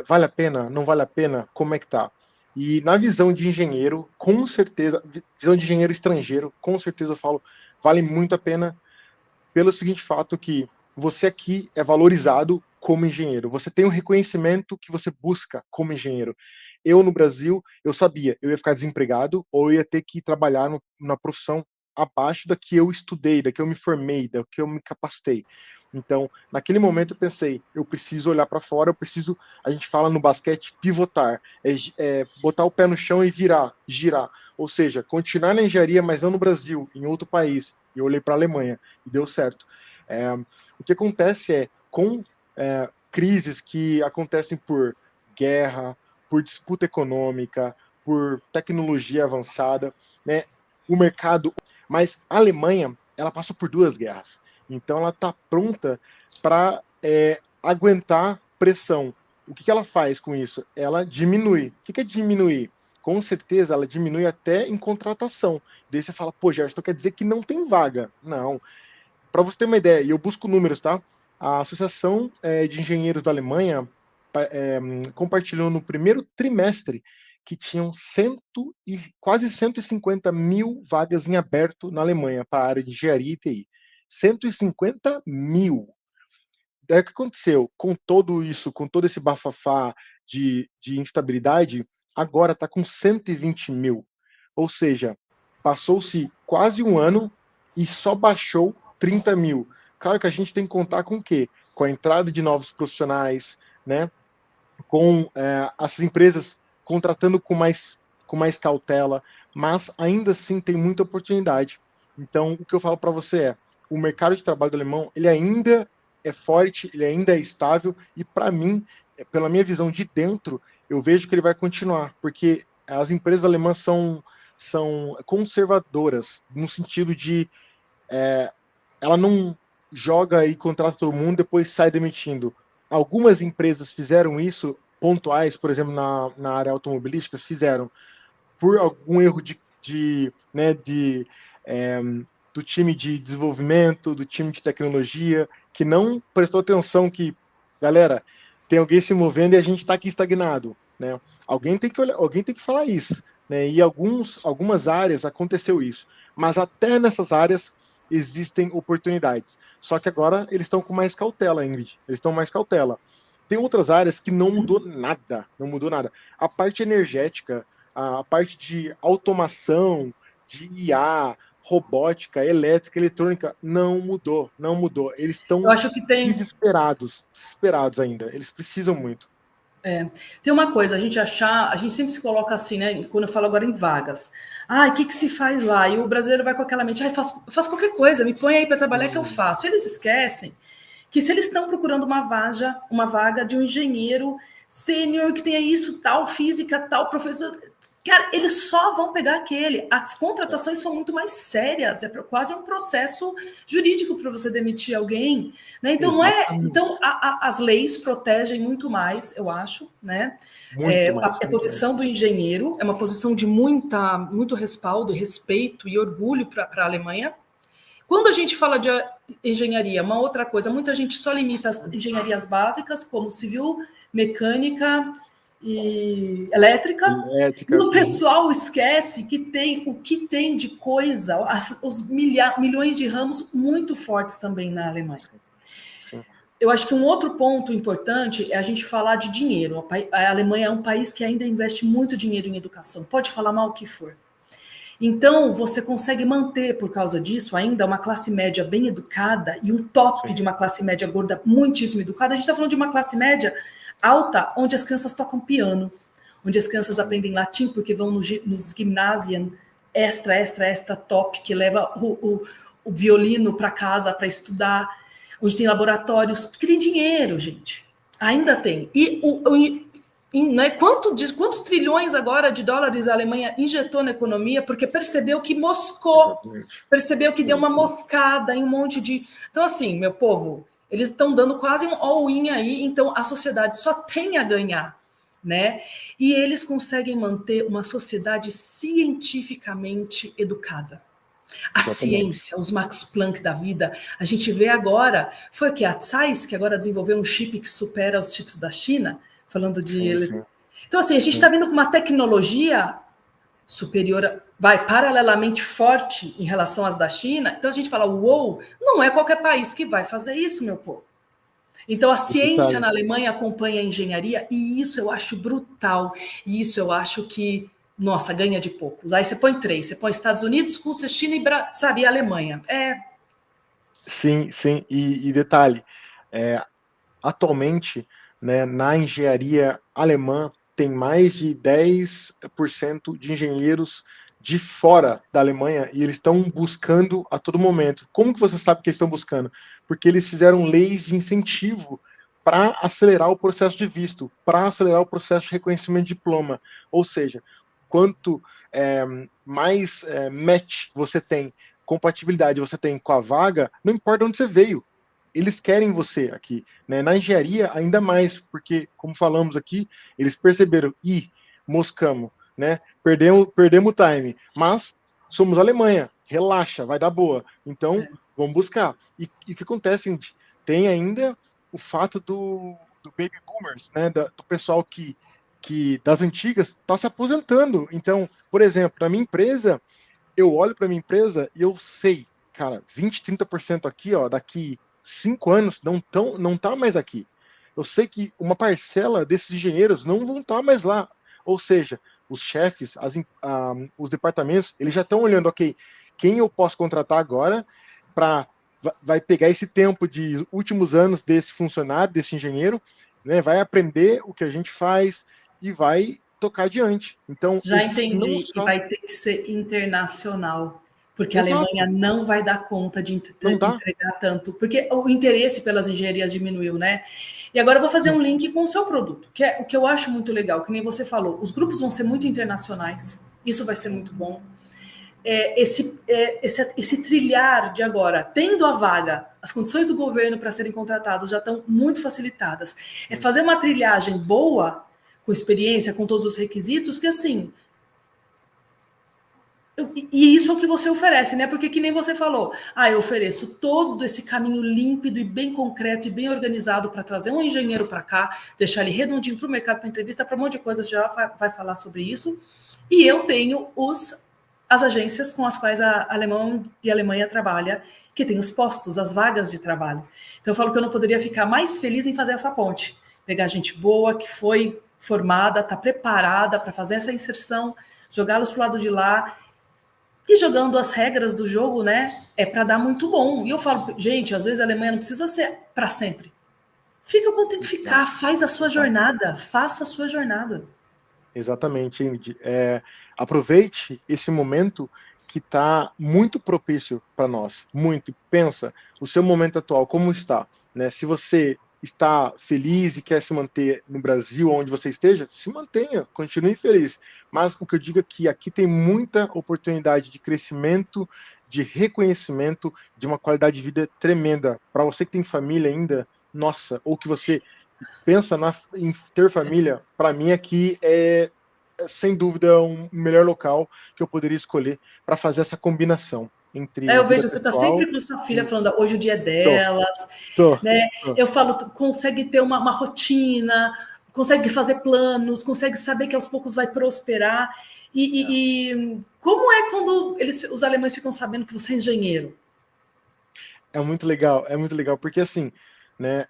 vale a pena, não vale a pena, como é que tá. E na visão de engenheiro, com certeza, visão de engenheiro estrangeiro, com certeza eu falo, vale muito a pena pelo seguinte fato que você aqui é valorizado como engenheiro, você tem o reconhecimento que você busca como engenheiro. Eu, no Brasil, eu sabia, eu ia ficar desempregado ou eu ia ter que trabalhar na profissão abaixo da que eu estudei, da que eu me formei, da que eu me capacitei. Então, naquele momento eu pensei, eu preciso olhar para fora, eu preciso, a gente fala no basquete, pivotar, botar o pé no chão e girar. Ou seja, continuar na engenharia, mas não no Brasil, em outro país. E eu olhei para a Alemanha e deu certo. O que acontece com crises que acontecem por guerra, por disputa econômica, por tecnologia avançada, né? O mercado, mas a Alemanha, ela passou por 2 guerras, então ela está pronta para aguentar pressão. O que ela faz com isso? Ela diminui. O que é diminuir? Com certeza ela diminui até em contratação. Daí você fala, pô, Gerson, quer dizer que não tem vaga. Não. Para você ter uma ideia, e eu busco números, tá? A Associação de Engenheiros da Alemanha compartilhou no primeiro trimestre que tinham quase 150 mil vagas em aberto na Alemanha para a área de engenharia e TI. 150 mil. Daí o que aconteceu? Com todo isso, com todo esse bafafá de instabilidade, agora está com 120 mil. Ou seja, passou-se quase um ano e só baixou 30 mil. Claro que a gente tem que contar com o quê? Com a entrada de novos profissionais, né? Com essas empresas contratando com mais cautela, mas ainda assim tem muita oportunidade. Então, o que eu falo para você o mercado de trabalho do alemão, ele ainda é forte, ele ainda é estável, e para mim, pela minha visão de dentro, eu vejo que ele vai continuar, porque as empresas alemãs são conservadoras, no sentido de ela não joga e contrata todo mundo, depois sai demitindo. Algumas empresas fizeram isso, pontuais, por exemplo, na área automobilística, fizeram, por algum erro do time de desenvolvimento, do time de tecnologia, que não prestou atenção que, galera, tem alguém se movendo e a gente está aqui estagnado. Né? Alguém tem que falar isso. Né? E algumas áreas aconteceu isso. Mas até nessas áreas existem oportunidades. Só que agora eles estão com mais cautela, Ingrid. Eles estão mais cautela. Tem outras áreas que não mudou nada. Não mudou nada. A parte energética, a parte de automação, de IA, robótica, elétrica, eletrônica, não mudou. Eles estão desesperados ainda. Eles precisam muito. Tem uma coisa, a gente sempre se coloca assim, né? Quando eu falo agora em vagas. O que se faz lá? E o brasileiro vai com aquela mente, faço qualquer coisa, me põe aí para trabalhar que eu faço. E eles esquecem que se eles estão procurando uma vaga de um engenheiro sênior que tenha isso, tal, física, tal, professor, cara, eles só vão pegar aquele. As contratações são muito mais sérias, é quase um processo jurídico para você demitir alguém, né? Então Então as leis protegem muito mais, eu acho, né? A posição do engenheiro é uma posição de muito respaldo, respeito e orgulho para a Alemanha. Quando a gente fala de engenharia, uma outra coisa, muita gente só limita as engenharias básicas, como civil, mecânica e elétrica. E o pessoal esquece que o que tem de coisa, os milhões de ramos muito fortes também na Alemanha. Sim. Eu acho que um outro ponto importante é a gente falar de dinheiro. A Alemanha é um país que ainda investe muito dinheiro em educação. Pode falar mal o que for. Então, você consegue manter, por causa disso, ainda uma classe média bem educada e um top de uma classe média gorda muitíssimo educada. A gente está falando de uma classe média alta, onde as crianças tocam piano, onde as crianças aprendem latim, porque vão nos gymnasien extra top, que leva o violino para casa para estudar, onde tem laboratórios, porque tem dinheiro, gente. Ainda tem. Né, quantos trilhões agora de dólares a Alemanha injetou na economia porque percebeu que moscou, percebeu que deu uma moscada em um monte de... Então, assim, meu povo, Eles estão dando quase um all-in aí, então a sociedade só tem a ganhar, né? E eles conseguem manter uma sociedade cientificamente educada. A Exatamente. ciência, os Max Planck da vida, a gente vê agora, foi que a Zeiss, que agora desenvolveu um chip que supera os chips da China, falando Sim, de... sim, Então, assim, a gente está sim. vindo com uma tecnologia superior, vai paralelamente forte em relação às da China, então a gente fala, uou, não é qualquer país que vai fazer isso, meu povo. Então a E ciência detalhe, na Alemanha acompanha a engenharia e isso eu acho brutal. E isso eu acho que, nossa, ganha de poucos. Aí você põe três, você põe Estados Unidos, Rússia, China e, sabe, e Alemanha. sim, sim, e detalhe, é, atualmente, né, na engenharia alemã, tem mais de 10% de engenheiros de fora da Alemanha e eles estão buscando a todo momento. Como que você sabe que eles estão buscando? Porque eles fizeram leis de incentivo para acelerar o processo de visto, para acelerar o processo de reconhecimento de diploma. Ou seja, quanto mais match você tem, compatibilidade você tem com a vaga, não importa onde você veio, eles querem você aqui, né? Na engenharia, ainda mais, porque, como falamos aqui, eles perceberam, moscamos, né? Perdemos o time, mas somos Alemanha, relaxa, vai dar boa. Então, vamos buscar. E o que acontece, gente? Tem ainda o fato do baby boomers, né? Do pessoal que das antigas está se aposentando. Então, por exemplo, na minha empresa, eu olho para minha empresa e eu sei, cara, 20, 30% aqui, ó, daqui 5 anos não tá mais aqui. Eu sei que uma parcela desses engenheiros não vão estar mais lá. Ou seja, os chefes, os departamentos, eles já estão olhando, ok, quem eu posso contratar agora para vai pegar esse tempo de últimos anos desse funcionário, desse engenheiro, né, vai aprender o que a gente faz e vai tocar adiante. Então, Já esses não entendi. E só. vai ter que ser internacional, porque a Alemanha Exato, não vai dar conta de não dá. entregar tanto, porque o interesse pelas engenharias diminuiu, né? E agora eu vou fazer um link com o seu produto, que é o que eu acho muito legal, que nem você falou. Os grupos vão ser muito internacionais, isso vai ser muito bom. Esse trilhar de agora, tendo a vaga, as condições do governo para serem contratados já estão muito facilitadas. É fazer uma trilhagem boa, com experiência, com todos os requisitos, que assim, e isso é o que você oferece, né? Porque que nem você falou, eu ofereço todo esse caminho límpido e bem concreto e bem organizado para trazer um engenheiro para cá, deixar ele redondinho para o mercado, para entrevista, para um monte de coisas, já vai falar sobre isso. E eu tenho as agências com as quais a Alemanha trabalha, que tem os postos, as vagas de trabalho. Então eu falo que eu não poderia ficar mais feliz em fazer essa ponte. Pegar gente boa, que foi formada, está preparada para fazer essa inserção, jogá-los para o lado de lá. E jogando as regras do jogo, né, é para dar muito bom. E eu falo, gente, às vezes a Alemanha não precisa ser para sempre. Fica quando tem que ficar, Exato, faz a sua exato. jornada, faça a sua jornada. Exatamente, Ingrid. Aproveite esse momento que está muito propício para nós, muito. Pensa, o seu momento atual, como está? Né? Se você está feliz e quer se manter no Brasil, onde você esteja, se mantenha, continue feliz. Mas o que eu digo é que aqui tem muita oportunidade de crescimento, de reconhecimento, de uma qualidade de vida tremenda. Para você que tem família ainda, nossa, ou que você pensa em ter família, para mim aqui sem dúvida um melhor local que eu poderia escolher para fazer essa combinação entre Eu vida vejo, você está sempre pessoal com sua filha e falando, hoje o dia é tô, delas, tô, né? tô. Eu falo, consegue ter uma rotina, consegue fazer planos, consegue saber que aos poucos vai prosperar. E como é quando os alemães ficam sabendo que você é engenheiro? É muito legal, porque assim, né,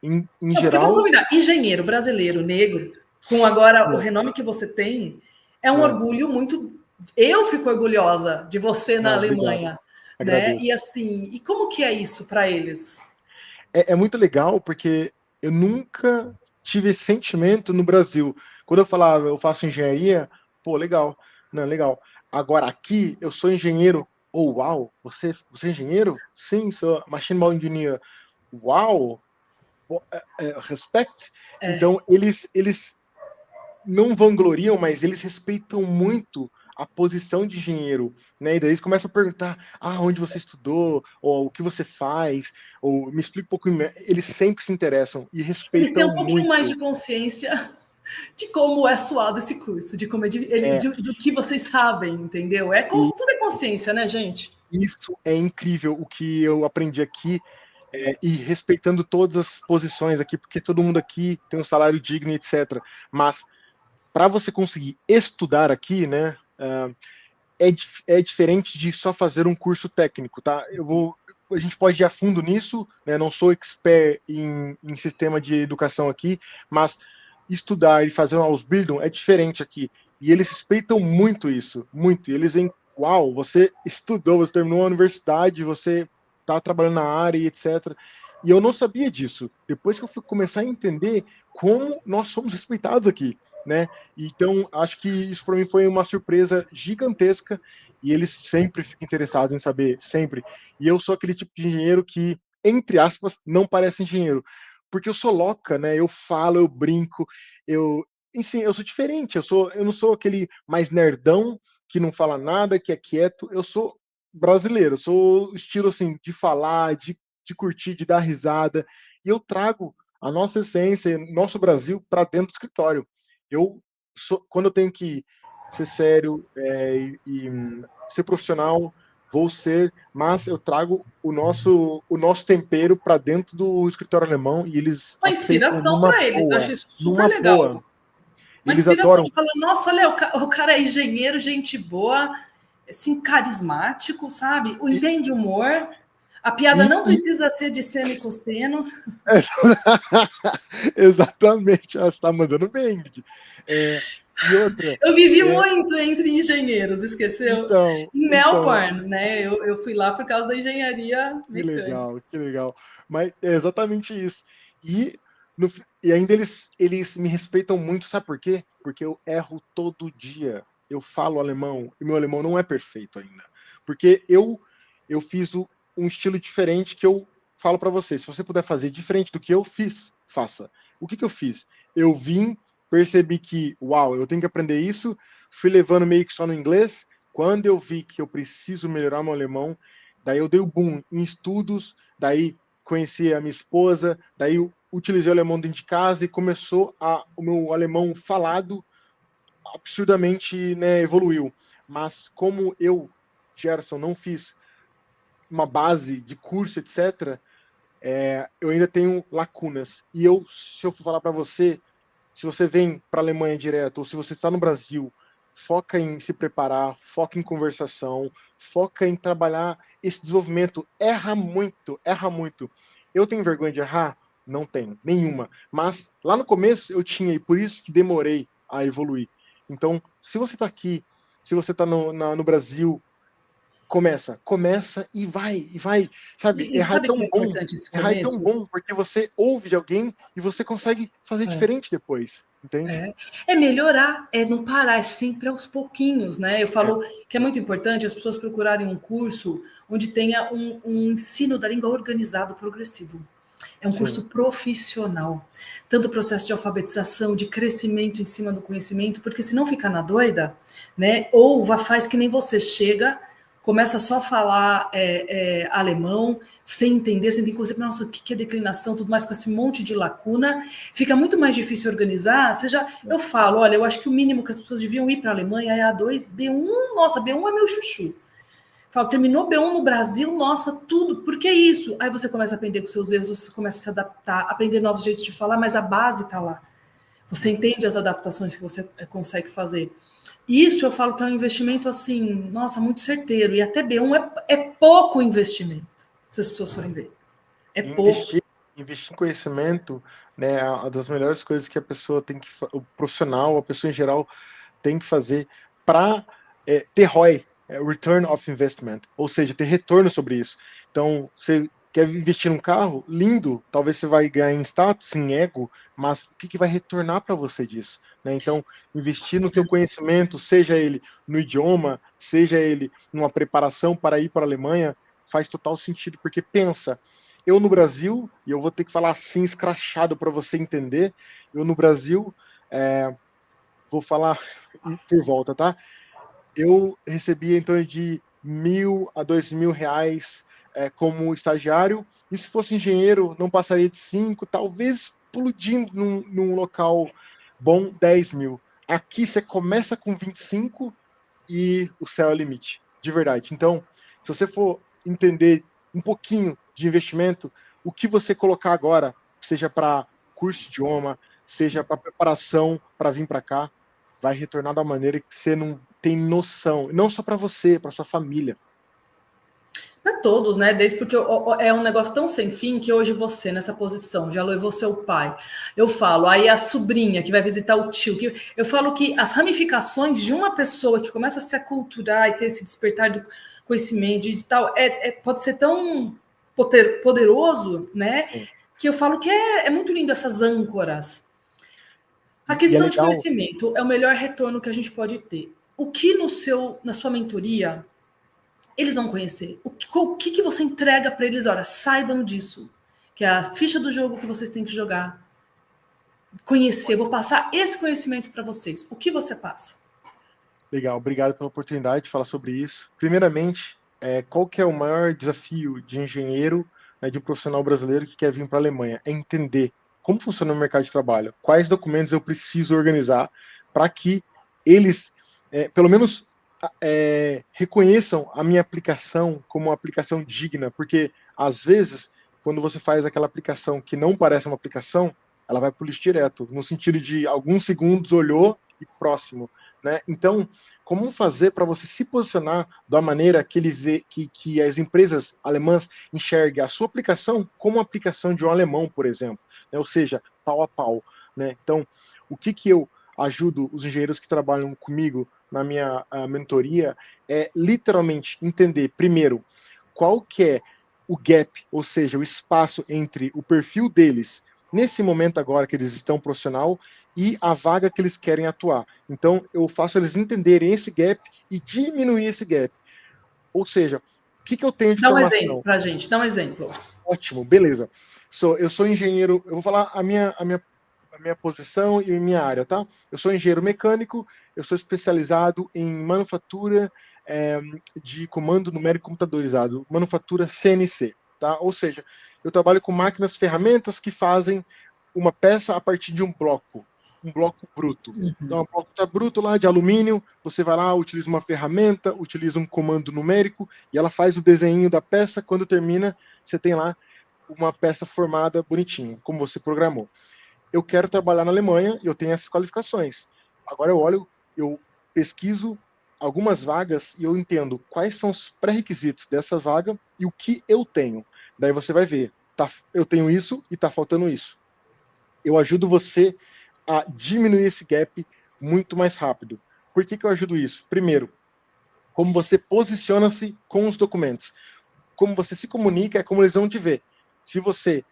em Não, porque vamos geral, combinar, engenheiro brasileiro, negro, com agora o renome que você tem, é um é, orgulho muito. Eu fico orgulhosa de você na não, obrigado, Alemanha, né? E agradeço. assim, e como que é isso para eles? É muito legal porque eu nunca tive esse sentimento no Brasil. Quando eu falava, eu faço engenharia, pô, legal, não, legal. Agora aqui, eu sou engenheiro. Oh, uau, você é engenheiro? Sim, sou machine ball engineer. Uau, respect. É, Então, eles não vangloriam, mas eles respeitam muito a posição de engenheiro, né? E daí eles começam a perguntar, onde você estudou, ou o que você faz, ou me explica um pouco. Eles sempre se interessam e Eles têm respeitam um pouquinho mais de muito. consciência de como é suado esse curso, de como É, do que vocês sabem, entendeu? Tudo é consciência, né, gente? isso é incrível o que eu aprendi aqui, e respeitando todas as posições aqui, porque todo mundo aqui tem um salário digno, etc. Mas para você conseguir estudar aqui, né, é diferente de só fazer um curso técnico, tá? A gente pode ir a fundo nisso, né? Não sou expert em sistema de educação aqui, mas estudar e fazer um Ausbildung é diferente aqui. E eles respeitam muito isso, muito. E eles veem, uau, você estudou, você terminou a universidade, você está trabalhando na área e etc. E eu não sabia disso. Depois que eu fui começar a entender como nós somos respeitados aqui, né? Então, acho que isso para mim foi uma surpresa gigantesca e eles sempre ficam interessados em saber, sempre. E eu sou aquele tipo de engenheiro que, entre aspas, não parece engenheiro, porque eu sou louca, né? Eu falo, eu brinco, enfim, eu sou diferente. Eu não sou aquele mais nerdão que não fala nada, que é quieto. Eu sou brasileiro, eu sou estilo assim de falar, de curtir, de dar risada. E eu trago a nossa essência, nosso Brasil para dentro do escritório. Quando eu tenho que ser sério, ser profissional, vou ser, mas eu trago o nosso tempero para dentro do escritório alemão e eles Uma aceitam inspiração para eles, eu acho isso super numa legal. boa. Uma Eles inspiração adoram. de falar, nossa, olha, o cara é engenheiro, gente boa, assim, carismático, sabe? E, Entende humor. A piada e, não e precisa ser de seno e cosseno. exatamente, ela está mandando bem. E outra, Eu vivi é, muito entre engenheiros, esqueceu? Em então, Melbourne, né? Eu fui lá por causa da engenharia que mecânica. legal, que legal. Mas é exatamente isso. E, e ainda eles me respeitam muito, sabe por quê? Porque eu erro todo dia. Eu falo alemão e meu alemão não é perfeito ainda. Porque eu fiz um estilo diferente que eu falo para você. Se você puder fazer diferente do que eu fiz, faça. O que eu fiz? Eu vim, percebi que, uau, eu tenho que aprender isso, fui levando meio que só no inglês. Quando eu vi que eu preciso melhorar meu alemão, daí eu dei o boom em estudos, daí conheci a minha esposa, daí eu utilizei o alemão dentro de casa e começou o meu alemão falado absurdamente, né, evoluiu. Mas como eu, Gerson, não fiz uma base de curso, etc., eu ainda tenho lacunas. E se eu for falar para você, se você vem para a Alemanha direto, ou se você está no Brasil, foca em se preparar, foca em conversação, foca em trabalhar esse desenvolvimento. Erra muito, erra muito. Eu tenho vergonha de errar? Não tenho, nenhuma. Mas lá no começo eu tinha, e por isso que demorei a evoluir. Então, se você está aqui, se você está no Brasil, começa e vai, sabe? E sabe que é importante esse Errar é tão começo? bom, porque você ouve de alguém e você consegue fazer É. diferente depois, entende? É melhorar, é não parar, é sempre aos pouquinhos, né? Eu É, falo que é muito importante as pessoas procurarem um curso onde tenha um ensino da língua organizado, progressivo. É um sim, curso profissional, tanto o processo de alfabetização, de crescimento em cima do conhecimento, porque senão fica na doida, né? Ou faz que nem você chega, começa só a falar alemão, sem entender, sem ter conceito, nossa, o que é declinação, tudo mais com esse monte de lacuna, fica muito mais difícil organizar. Eu falo, olha, eu acho que o mínimo que as pessoas deviam ir para a Alemanha é A2, B1, nossa, B1 é meu chuchu. Falo, terminou B1 no Brasil, nossa, tudo, por que isso? Aí você começa a aprender com seus erros, você começa a se adaptar, aprender novos jeitos de falar, mas a base está lá. Você entende as adaptações que você consegue fazer. Isso eu falo que é um investimento assim, nossa, muito certeiro. E até B1 é pouco investimento, se as pessoas forem ver. É pouco. investir em conhecimento, né, é uma das melhores coisas que a pessoa tem que, o profissional, a pessoa em geral tem que fazer para ter ROI, Return of Investment, ou seja, ter retorno sobre isso. Então, você quer investir num carro? Lindo, talvez você vai ganhar em status, em ego, mas o que vai retornar para você disso? Né? Então, investir no teu conhecimento, seja ele no idioma, seja ele numa preparação para ir para a Alemanha, faz total sentido, porque pensa, eu no Brasil, e eu vou ter que falar assim escrachado para você entender, eu no Brasil, vou falar por volta, tá? eu recebia em torno de 1.000 a 2.000 reais como estagiário, e se fosse engenheiro, não passaria de 5, talvez explodindo num local bom, 10 mil. Aqui você começa com 25 e o céu é o limite, de verdade. Então, se você for entender um pouquinho de investimento, o que você colocar agora, seja para curso de idioma, seja para preparação para vir para cá, vai retornar da maneira que você não tem noção. Não só para você, para sua família. Para todos, né? Desde porque é um negócio tão sem fim que hoje você, nessa posição, já levou seu pai. Eu falo, aí a sobrinha que vai visitar o tio. Eu falo que as ramificações de uma pessoa que começa a se aculturar e ter esse despertar do conhecimento e tal, pode ser tão poderoso, né? Sim. Que eu falo que é muito lindo essas âncoras. A E é aquisição de legal. conhecimento é o melhor retorno que a gente pode ter. O que na sua mentoria eles vão conhecer? O que você entrega para eles? Olha, saibam disso, que é a ficha do jogo que vocês têm que jogar. Conhecer, vou passar esse conhecimento para vocês. O que você passa? Legal, obrigado pela oportunidade de falar sobre isso. Primeiramente, qual que é o maior desafio de engenheiro, né, de um profissional brasileiro que quer vir para a Alemanha? É entender como funciona o mercado de trabalho, quais documentos eu preciso organizar para que eles, pelo menos, reconheçam a minha aplicação como uma aplicação digna, porque às vezes, quando você faz aquela aplicação que não parece uma aplicação, ela vai para o lixo direto, no sentido de alguns segundos olhou e próximo. Né? Então, como fazer para você se posicionar da maneira que ele vê que as empresas alemãs enxerguem a sua aplicação como uma aplicação de um alemão, por exemplo, né? Ou seja, pau a pau. Né? Então, o que eu ajudo os engenheiros que trabalham comigo na minha mentoria é literalmente entender, primeiro, qual que é o gap, ou seja, o espaço entre o perfil deles nesse momento agora que eles estão profissional e a vaga que eles querem atuar. Então, eu faço eles entenderem esse gap e diminuir esse gap. Ou seja, o que eu tenho de Dá um exemplo formação? para a gente, dá um exemplo. Ótimo, beleza. Eu sou engenheiro, eu vou falar a minha posição e minha área, tá? Eu sou engenheiro mecânico, eu sou especializado em manufatura de comando numérico computadorizado, manufatura CNC, tá? Ou seja, eu trabalho com máquinas, ferramentas que fazem uma peça a partir de um bloco bruto. Então, o bloco está bruto lá de alumínio, você vai lá, utiliza uma ferramenta, utiliza um comando numérico e ela faz o desenho da peça. Quando termina, você tem lá uma peça formada bonitinho, como você programou. Eu quero trabalhar na Alemanha e eu tenho essas qualificações. Agora eu pesquiso algumas vagas e eu entendo quais são os pré-requisitos dessa vaga e o que eu tenho. Daí você vai ver, eu tenho isso e está faltando isso. Eu ajudo você a diminuir esse gap muito mais rápido. Por que eu ajudo isso? Primeiro, como você posiciona-se com os documentos. Como você se comunica é como eles vão te ver. Se você...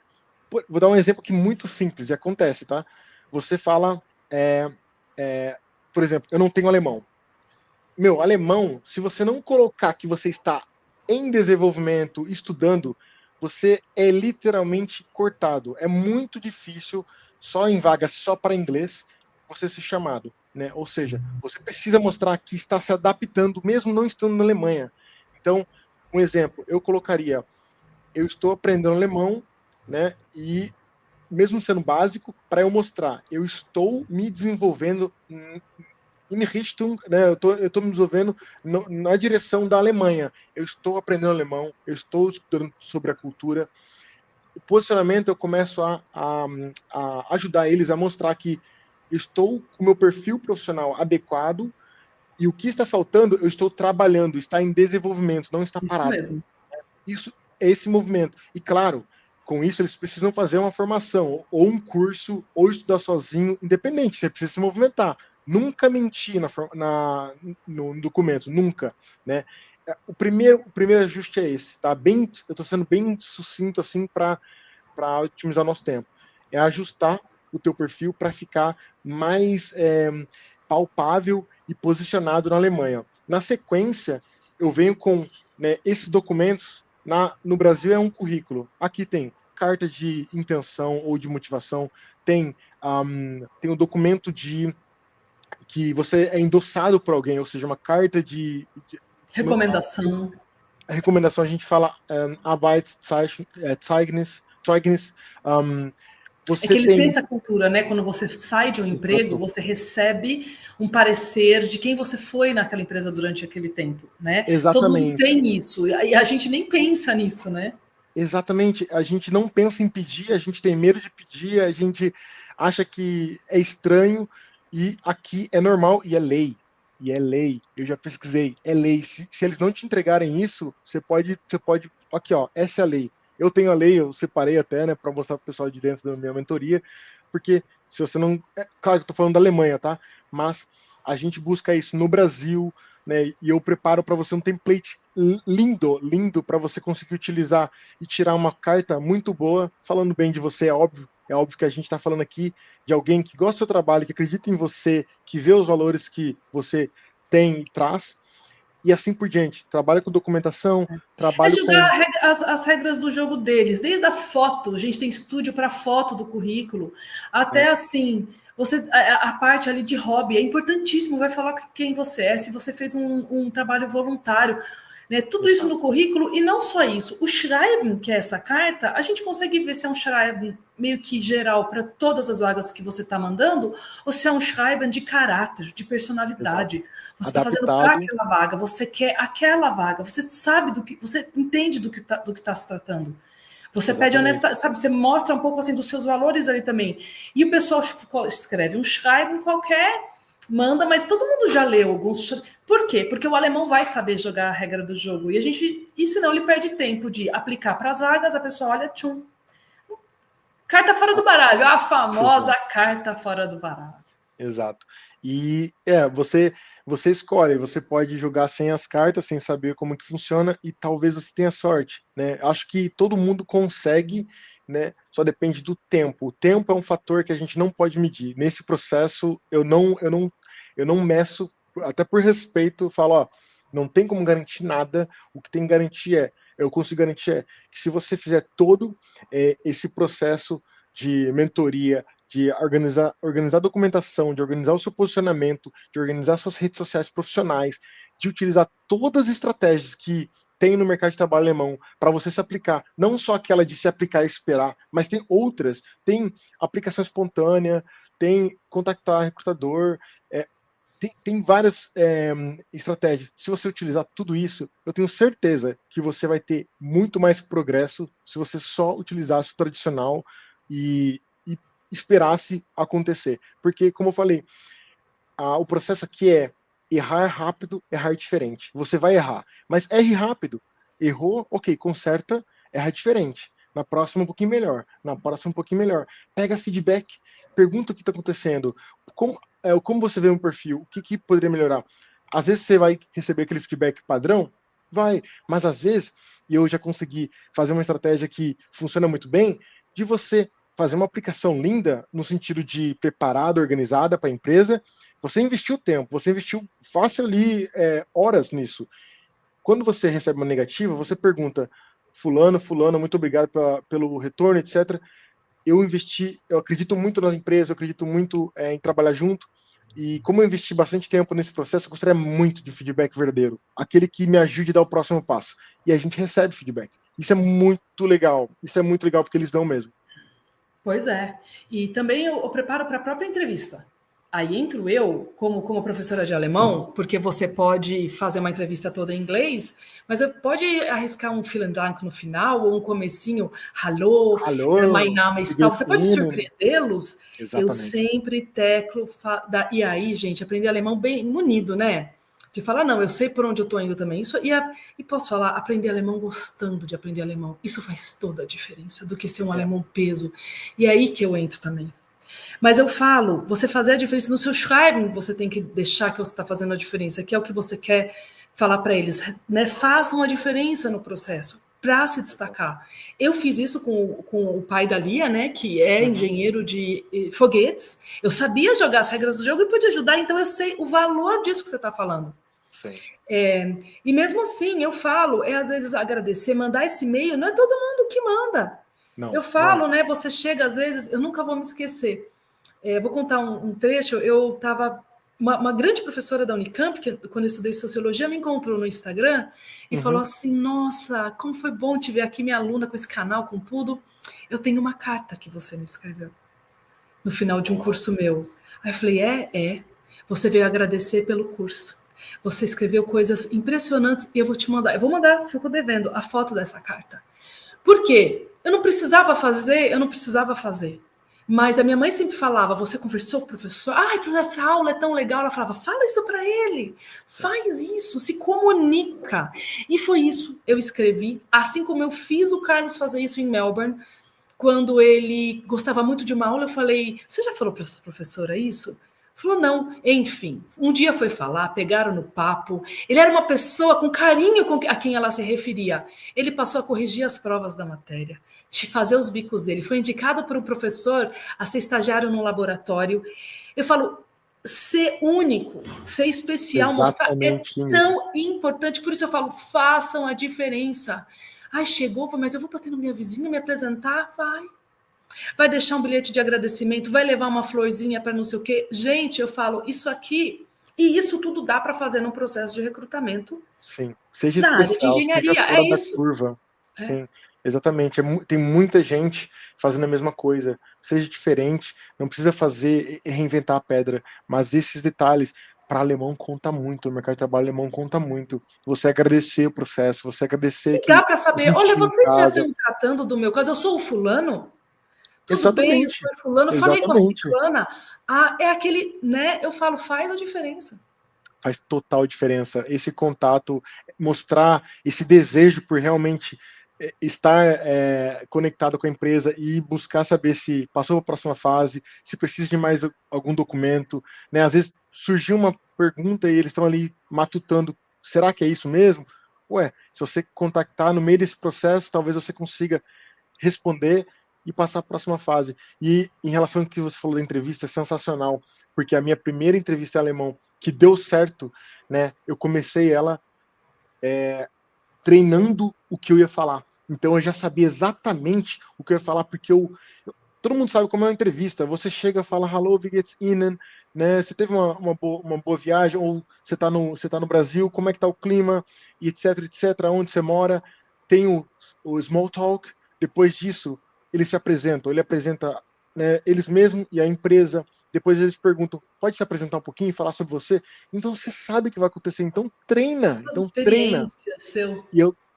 Vou dar um exemplo que muito simples e acontece, tá? Você fala, por exemplo, eu não tenho alemão. Meu, alemão, se você não colocar que você está em desenvolvimento, estudando, você é literalmente cortado. É muito difícil, só em vagas só para inglês, você ser chamado. Né? Ou seja, você precisa mostrar que está se adaptando, mesmo não estando na Alemanha. Então, um exemplo, eu colocaria, eu estou aprendendo alemão, né? E mesmo sendo básico, para eu mostrar, eu estou me desenvolvendo in Richtung, né? Eu tô me desenvolvendo na direção da Alemanha. Eu estou aprendendo alemão, eu estou estudando sobre a cultura. O posicionamento eu começo a ajudar eles a mostrar que estou com o meu perfil profissional adequado e o que está faltando eu estou trabalhando, está em desenvolvimento, não está Isso parado. mesmo. Isso é esse movimento. E claro, com isso eles precisam fazer uma formação, ou um curso, ou estudar sozinho, independente, você precisa se movimentar. Nunca mentir no documento, nunca. Né? O primeiro ajuste é esse, tá? Eu estou sendo bem sucinto assim para otimizar nosso tempo. É ajustar o teu perfil para ficar mais palpável e posicionado na Alemanha. Na sequência, eu venho com esses documentos. No Brasil é um currículo. Aqui tem carta de intenção ou de motivação, tem um documento de que você é endossado por alguém, ou seja, uma carta de Recomendação. a recomendação a gente fala Arbeitszeugnis, É que você eles têm tem essa cultura, né? Quando você sai de um emprego, exato, você recebe um parecer de quem você foi naquela empresa durante aquele tempo, né? Todo mundo exatamente, tem isso, e a gente nem pensa nisso, né? exatamente, a gente não pensa em pedir, a gente tem medo de pedir, a gente acha que é estranho e aqui é normal e é lei. E é lei, eu já pesquisei, é lei. Se eles não te entregarem isso, você pode, aqui ó, essa é a lei. Eu tenho a lei, eu separei até, né, para mostrar para o pessoal de dentro da minha mentoria, porque se você não, claro que eu tô falando da Alemanha, tá? Mas a gente busca isso no Brasil, né? E eu preparo para você um template lindo, lindo para você conseguir utilizar e tirar uma carta muito boa, falando bem de você, é óbvio. É óbvio que a gente está falando aqui de alguém que gosta do seu trabalho, que acredita em você, que vê os valores que você tem e traz, e assim por diante. Trabalha com documentação, É trabalho jogar com. as regras do jogo deles, desde a foto, a gente tem estúdio para foto do currículo, até É, assim, você a parte ali de hobby é importantíssimo, vai falar quem você é, se você fez um trabalho voluntário, né? Tudo isso no exato, currículo, e não só isso. O Schreiben, que é essa carta, a gente consegue ver se é um Schreiben meio que geral para todas as vagas que você está mandando, ou se é um Schreiben de caráter, de exato. personalidade. Você está fazendo para Adaptado, aquela vaga, você quer aquela vaga, você sabe do que, você entende do que está se tratando. Você pede exatamente. honestidade, sabe? Você mostra um pouco assim dos seus valores ali também. E o pessoal escreve um Schreiben qualquer, manda, mas todo mundo já leu alguns. Por quê? Porque o alemão vai saber jogar a regra do jogo. E senão ele perde tempo de aplicar para as vagas, a pessoa olha, tchum. Carta fora do baralho, a famosa Exato. carta fora do baralho. Exato. E você escolhe, você pode jogar sem as cartas, sem saber como que funciona e talvez você tenha sorte, né? Acho que todo mundo consegue, né? Só depende do tempo. O tempo é um fator que a gente não pode medir. Nesse processo eu não meço, até por respeito, falo, ó, não tem como garantir nada. O que tem que garantir eu consigo garantir que se você fizer todo esse processo de mentoria, de organizar documentação, de organizar o seu posicionamento, de organizar suas redes sociais profissionais, de utilizar todas as estratégias que tem no mercado de trabalho alemão para você se aplicar, não só aquela de se aplicar e esperar, mas tem outras, tem aplicação espontânea, tem contactar recrutador, tem várias estratégias. Se você utilizar tudo isso, eu tenho certeza que você vai ter muito mais progresso se você só utilizasse o tradicional e esperasse acontecer. Porque, como eu falei, o processo aqui é errar rápido, errar diferente. Você vai errar, mas erre rápido. Errou, ok, conserta, erra diferente. Na próxima um pouquinho melhor, na próxima um pouquinho melhor. Pega feedback, pergunta o que está acontecendo, como você vê um perfil, o que poderia melhorar. Às vezes você vai receber aquele feedback padrão, vai, mas às vezes, e eu já consegui fazer uma estratégia que funciona muito bem, de você fazer uma aplicação linda no sentido de preparada, organizada para a empresa. Você investiu tempo, você investiu fácil ali horas nisso. Quando você recebe uma negativa, você pergunta, fulano, muito obrigado pelo retorno, etc. Eu investi, eu acredito muito na empresa, eu acredito muito em trabalhar junto. E como eu investi bastante tempo nesse processo, eu gostaria muito de feedback verdadeiro, aquele que me ajude a dar o próximo passo. E a gente recebe feedback. Isso é muito legal. Isso é muito legal porque eles dão mesmo. Pois é. E também eu preparo para a própria entrevista. Aí entro eu, como professora de alemão, porque você pode fazer uma entrevista toda em inglês, mas eu pode arriscar um vielen Dank no final, ou um comecinho, Hallo, mein Alô, Name ist tal. Você pode Guilherme. surpreendê-los. Eu Exatamente. sempre teclo. E aí, gente, aprender alemão bem munido, né? De falar, não, eu sei por onde eu estou indo também. E posso falar, aprender alemão gostando de aprender alemão. Isso faz toda a diferença do que ser um É, alemão peso. E é aí que eu entro também. Mas eu falo, você fazer a diferença no seu Schreiben, você tem que deixar que você está fazendo a diferença, que é o que você quer falar para eles, né? Façam a diferença no processo para se destacar. Eu fiz isso com o pai da Lia, né? Que é uhum, engenheiro de foguetes. Eu sabia jogar as regras do jogo e podia ajudar, então eu sei o valor disso que você está falando. sim. E mesmo assim, eu falo, às vezes agradecer, mandar esse e-mail, não é todo mundo que manda. Não, Eu não é. falo, né? Você chega às vezes, eu nunca vou me esquecer. Vou contar um trecho. Eu estava uma grande professora da Unicamp, que quando eu estudei Sociologia, me encontrou no Instagram e falou assim, nossa, como foi bom te ver aqui, minha aluna, com esse canal, com tudo. Eu tenho uma carta que você me escreveu no final de um curso meu. Aí eu falei, você veio agradecer pelo curso. Você escreveu coisas impressionantes e eu vou te mandar. Eu vou mandar, fico devendo, a foto dessa carta. Por quê? Eu não precisava fazer. Mas a minha mãe sempre falava, você conversou com o professor? Ai, essa aula é tão legal. Ela falava, fala isso para ele. Faz isso, se comunica. E foi isso, eu escrevi. Assim como eu fiz o Carlos fazer isso em Melbourne, quando ele gostava muito de uma aula, eu falei, você já falou para essa professora isso? Falou, não. Enfim, um dia foi falar, pegaram no papo. Ele era uma pessoa com carinho a quem ela se referia. Ele passou a corrigir as provas da matéria, de fazer os bicos dele. Foi indicado por um professor a ser estagiário no laboratório. Eu falo, ser único, ser especial, mostrar é tão importante. Por isso eu falo, façam a diferença. Ai, chegou, mas eu vou bater na minha vizinha, me apresentar? Vai deixar um bilhete de agradecimento, vai levar uma florzinha para não sei o quê. Gente, eu falo, isso aqui, e isso tudo dá para fazer num processo de recrutamento. Sim, seja especial, seja fora da curva. Sim, exatamente. Tem muita gente fazendo a mesma coisa. Seja diferente, não precisa reinventar a pedra, mas esses detalhes para alemão conta muito, o mercado de trabalho alemão conta muito. Você agradecer o processo, você agradecer que... Dá para saber, olha, vocês já estão tratando do meu caso, eu sou o fulano? Tudo exatamente. Bem, eu sou o fulano, falei com a ciclana. É aquele, né? Eu falo, faz a diferença. Faz total diferença. Esse contato, mostrar esse desejo por realmente estar conectado com a empresa e buscar saber se passou para a próxima fase, se precisa de mais algum documento, né? Às vezes surgiu uma pergunta e eles estão ali matutando, será que é isso mesmo? Ué, se você contactar no meio desse processo, talvez você consiga responder e passar a próxima fase. E em relação ao que você falou da entrevista, é sensacional, porque a minha primeira entrevista em alemão, que deu certo, né? Eu comecei ela treinando o que eu ia falar. Então eu já sabia exatamente o que eu ia falar, porque todo mundo sabe como é uma entrevista. Você chega e fala, Hallo, wie geht's Ihnen? Né? Você teve uma boa viagem, ou você está no Brasil, como é que está o clima, e etc, etc, onde você mora. Tem o small talk. Depois disso, eles se apresentam. Ele apresenta, né, eles mesmos e a empresa. Depois eles perguntam, pode se apresentar um pouquinho e falar sobre você? Então você sabe o que vai acontecer. Então treina. Então treina.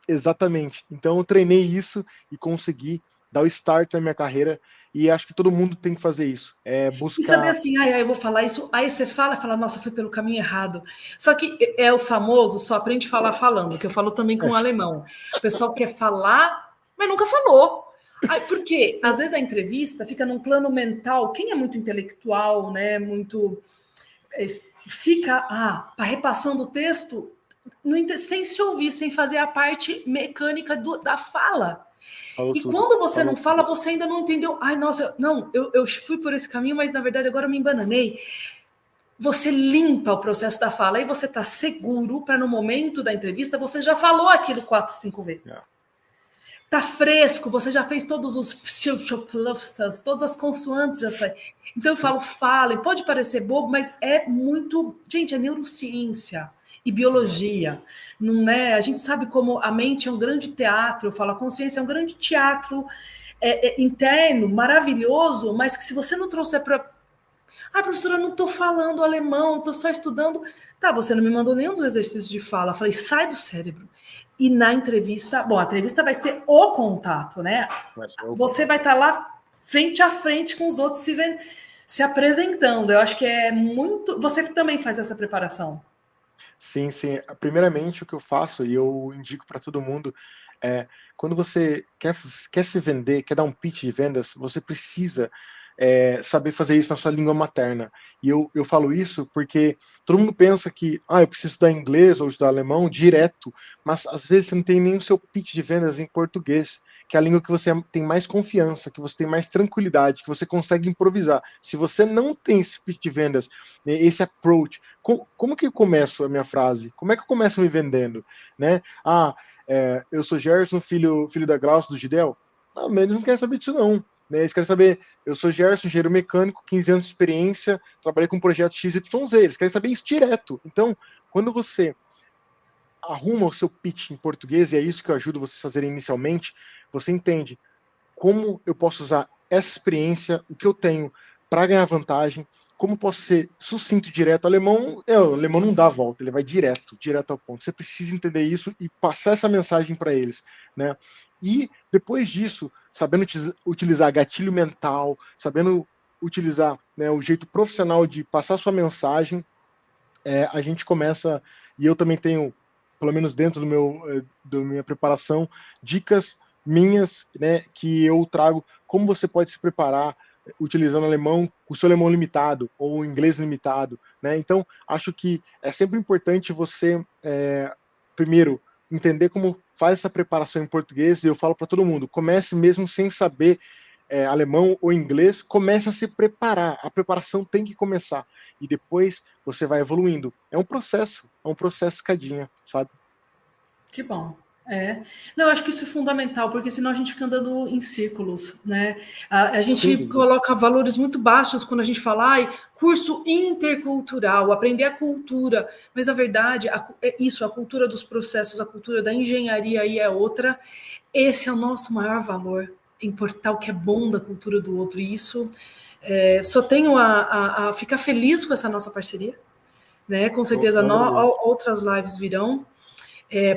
Exatamente. Então eu treinei isso e consegui dar o start na minha carreira. E acho que todo mundo tem que fazer isso. Buscar... E saber assim, eu vou falar isso, aí você fala, nossa, fui pelo caminho errado. Só que é o famoso, só aprende a falar falando, que eu falo também com o alemão. O pessoal quer falar, mas nunca falou. Porque às vezes a entrevista fica num plano mental, quem é muito intelectual, né, muito... fica repassando o texto sem se ouvir, sem fazer a parte mecânica da fala. E quando você não fala, você ainda não entendeu. Ai, nossa, não, eu fui por esse caminho, mas na verdade agora eu me embananei. Você limpa o processo da fala e você está seguro para no momento da entrevista você já falou aquilo 4, 5 vezes. Tá fresco, você já fez todos os todas as consoantes já saem. Então eu falo, fala, pode parecer bobo, mas é muito, gente, é neurociência e biologia, não é? A gente sabe como a mente é um grande teatro, eu falo, a consciência é um grande teatro interno, maravilhoso, mas que se você não trouxer para... professora, eu não estou falando alemão, estou só estudando. Tá, você não me mandou nenhum dos exercícios de fala. Eu falei, sai do cérebro. E na entrevista, a entrevista vai ser o contato, né? Você vai estar lá frente a frente com os outros se apresentando. Eu acho que é muito... Você também faz essa preparação. Sim. Primeiramente, o que eu faço, e eu indico para todo mundo, quando você quer se vender, quer dar um pitch de vendas, você precisa saber fazer isso na sua língua materna. E eu falo isso porque todo mundo pensa que eu preciso estudar inglês ou estudar alemão direto, mas às vezes você não tem nem o seu pitch de vendas em português, que é a língua que você tem mais confiança, que você tem mais tranquilidade, que você consegue improvisar. Se você não tem esse pitch de vendas, esse approach, como que eu começo a minha frase? Como é que eu começo me vendendo? Né? Eu sou Gerson, filho da Glaucio, do Gidel. Mas eles não querem saber disso não. né? Eles querem saber, eu sou Gerson, engenheiro mecânico, 15 anos de experiência, trabalhei com um projeto XYZ, eles querem saber isso direto. Então, quando você arruma o seu pitch em português, e é isso que eu ajudo vocês a fazerem inicialmente, você entende como eu posso usar essa experiência, o que eu tenho para ganhar vantagem, como posso ser sucinto e direto. O alemão não dá a volta, ele vai direto ao ponto. Você precisa entender isso e passar essa mensagem para eles, né? E depois disso, sabendo utilizar gatilho mental, sabendo utilizar, né, o jeito profissional de passar sua mensagem, a gente começa, e eu também tenho, pelo menos dentro da minha preparação, dicas minhas, né, que eu trago como você pode se preparar utilizando alemão, o seu alemão limitado ou inglês limitado, né? Então, acho que é sempre importante você, primeiro, entender como faz essa preparação em português, e eu falo para todo mundo, comece mesmo sem saber alemão ou inglês, comece a se preparar. A preparação tem que começar. E depois você vai evoluindo. É um processo escadinha, sabe? Que bom. Não, eu acho que isso é fundamental, porque senão a gente fica andando em círculos, né? A gente coloca valores muito baixos quando a gente fala, curso intercultural, aprender a cultura, mas na verdade, a cultura dos processos, a cultura da engenharia aí é outra. Esse é o nosso maior valor, importar o que é bom da cultura do outro, e isso só tenho a ficar feliz com essa nossa parceria, né? Com certeza outras lives virão.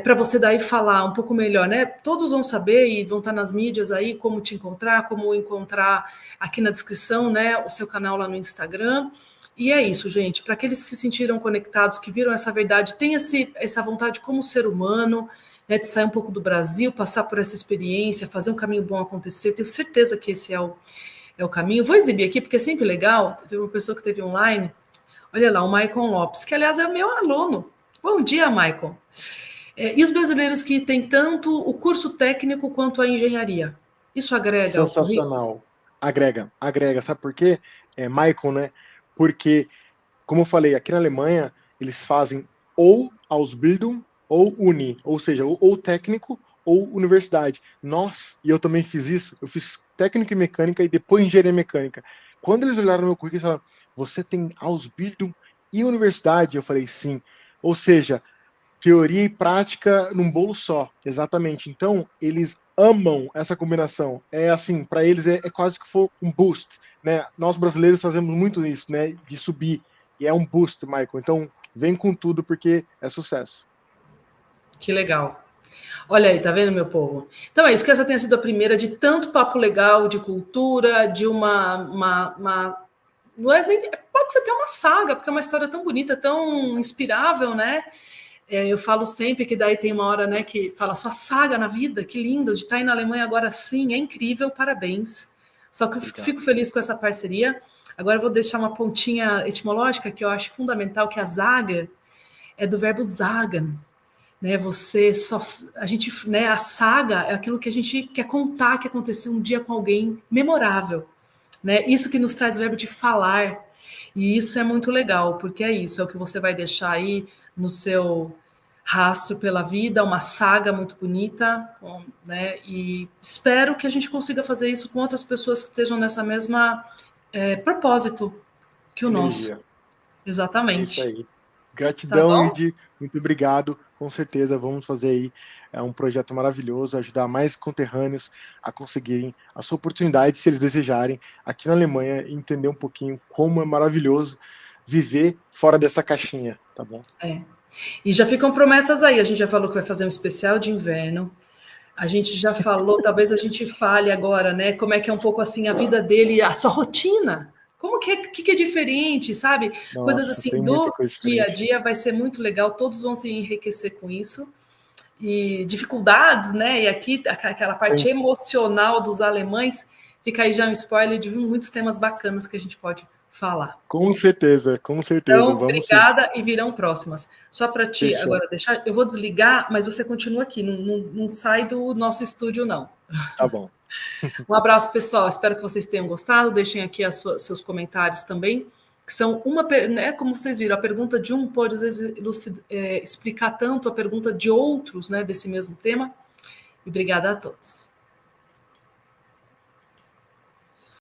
Para você daí falar um pouco melhor, né? Todos vão saber e vão estar nas mídias aí como te encontrar, como encontrar aqui na descrição, né? O seu canal lá no Instagram. E é isso, gente. Para aqueles que se sentiram conectados, que viram essa verdade, tem essa vontade como ser humano, né? De sair um pouco do Brasil, passar por essa experiência, fazer um caminho bom acontecer. Tenho certeza que esse é o caminho. Vou exibir aqui, porque é sempre legal. Teve uma pessoa que teve online. Olha lá, o Maicon Lopes, que aliás é o meu aluno. Bom dia, Maicon. E os brasileiros que têm tanto o curso técnico quanto a engenharia? Isso agrega ao currículo? Sensacional. Agrega. Sabe por quê? Michael, né? Porque, como eu falei, aqui na Alemanha, eles fazem ou Ausbildung ou Uni, ou seja, ou técnico ou universidade. E eu também fiz isso, eu fiz técnico em mecânica e depois engenharia mecânica. Quando eles olharam no meu currículo, eles falaram, você tem Ausbildung e universidade? Eu falei, sim. Ou seja, teoria e prática num bolo só, exatamente. Então, eles amam essa combinação. É assim, para eles é quase que for um boost, né? Nós brasileiros fazemos muito isso, né? De subir. E é um boost, Michael. Então, vem com tudo porque é sucesso. Que legal. Olha aí, tá vendo, meu povo? Então é isso, que essa tenha sido a primeira de tanto papo legal, de cultura, de não é nem, pode ser até uma saga, porque é uma história tão bonita, tão inspirável, né? Eu falo sempre que daí tem uma hora, né, que fala sua saga na vida, que lindo, de estar aí na Alemanha agora sim, é incrível, parabéns. Só que eu fico feliz com essa parceria. Agora eu vou deixar uma pontinha etimológica que eu acho fundamental, que a zaga é do verbo zagen, né? A saga é aquilo que a gente quer contar que aconteceu um dia com alguém memorável, né? Isso que nos traz o verbo de falar. E isso é muito legal, porque é isso, é o que você vai deixar aí no seu rastro pela vida, uma saga muito bonita, né? E espero que a gente consiga fazer isso com outras pessoas que estejam nessa mesma propósito que o nosso. Exatamente. É isso aí. Gratidão, Id, muito obrigado. Com certeza vamos fazer aí um projeto maravilhoso, ajudar mais conterrâneos a conseguirem a sua oportunidade, se eles desejarem, aqui na Alemanha, entender um pouquinho como é maravilhoso viver fora dessa caixinha, tá bom? E já ficam promessas aí. A gente já falou que vai fazer um especial de inverno. A gente já falou, talvez a gente fale agora, né? Como é que é um pouco assim a vida dele, a sua rotina. Como que é diferente, sabe? Nossa, coisas assim do dia a dia, vai ser muito legal. Todos vão se enriquecer com isso. E dificuldades, né? E aqui aquela parte emocional dos alemães, fica aí já um spoiler de muitos temas bacanas que a gente pode falar. Com certeza. Então, vamos obrigada e virão próximas. Só para ti Fechou. agora deixar, eu vou desligar, mas você continua aqui, não sai do nosso estúdio, não. Tá bom. Um abraço, pessoal. Espero que vocês tenham gostado. Deixem aqui seus comentários também, que são né, como vocês viram, a pergunta de um pode, às vezes, explicar tanto a pergunta de outros, né, desse mesmo tema. E obrigada a todos.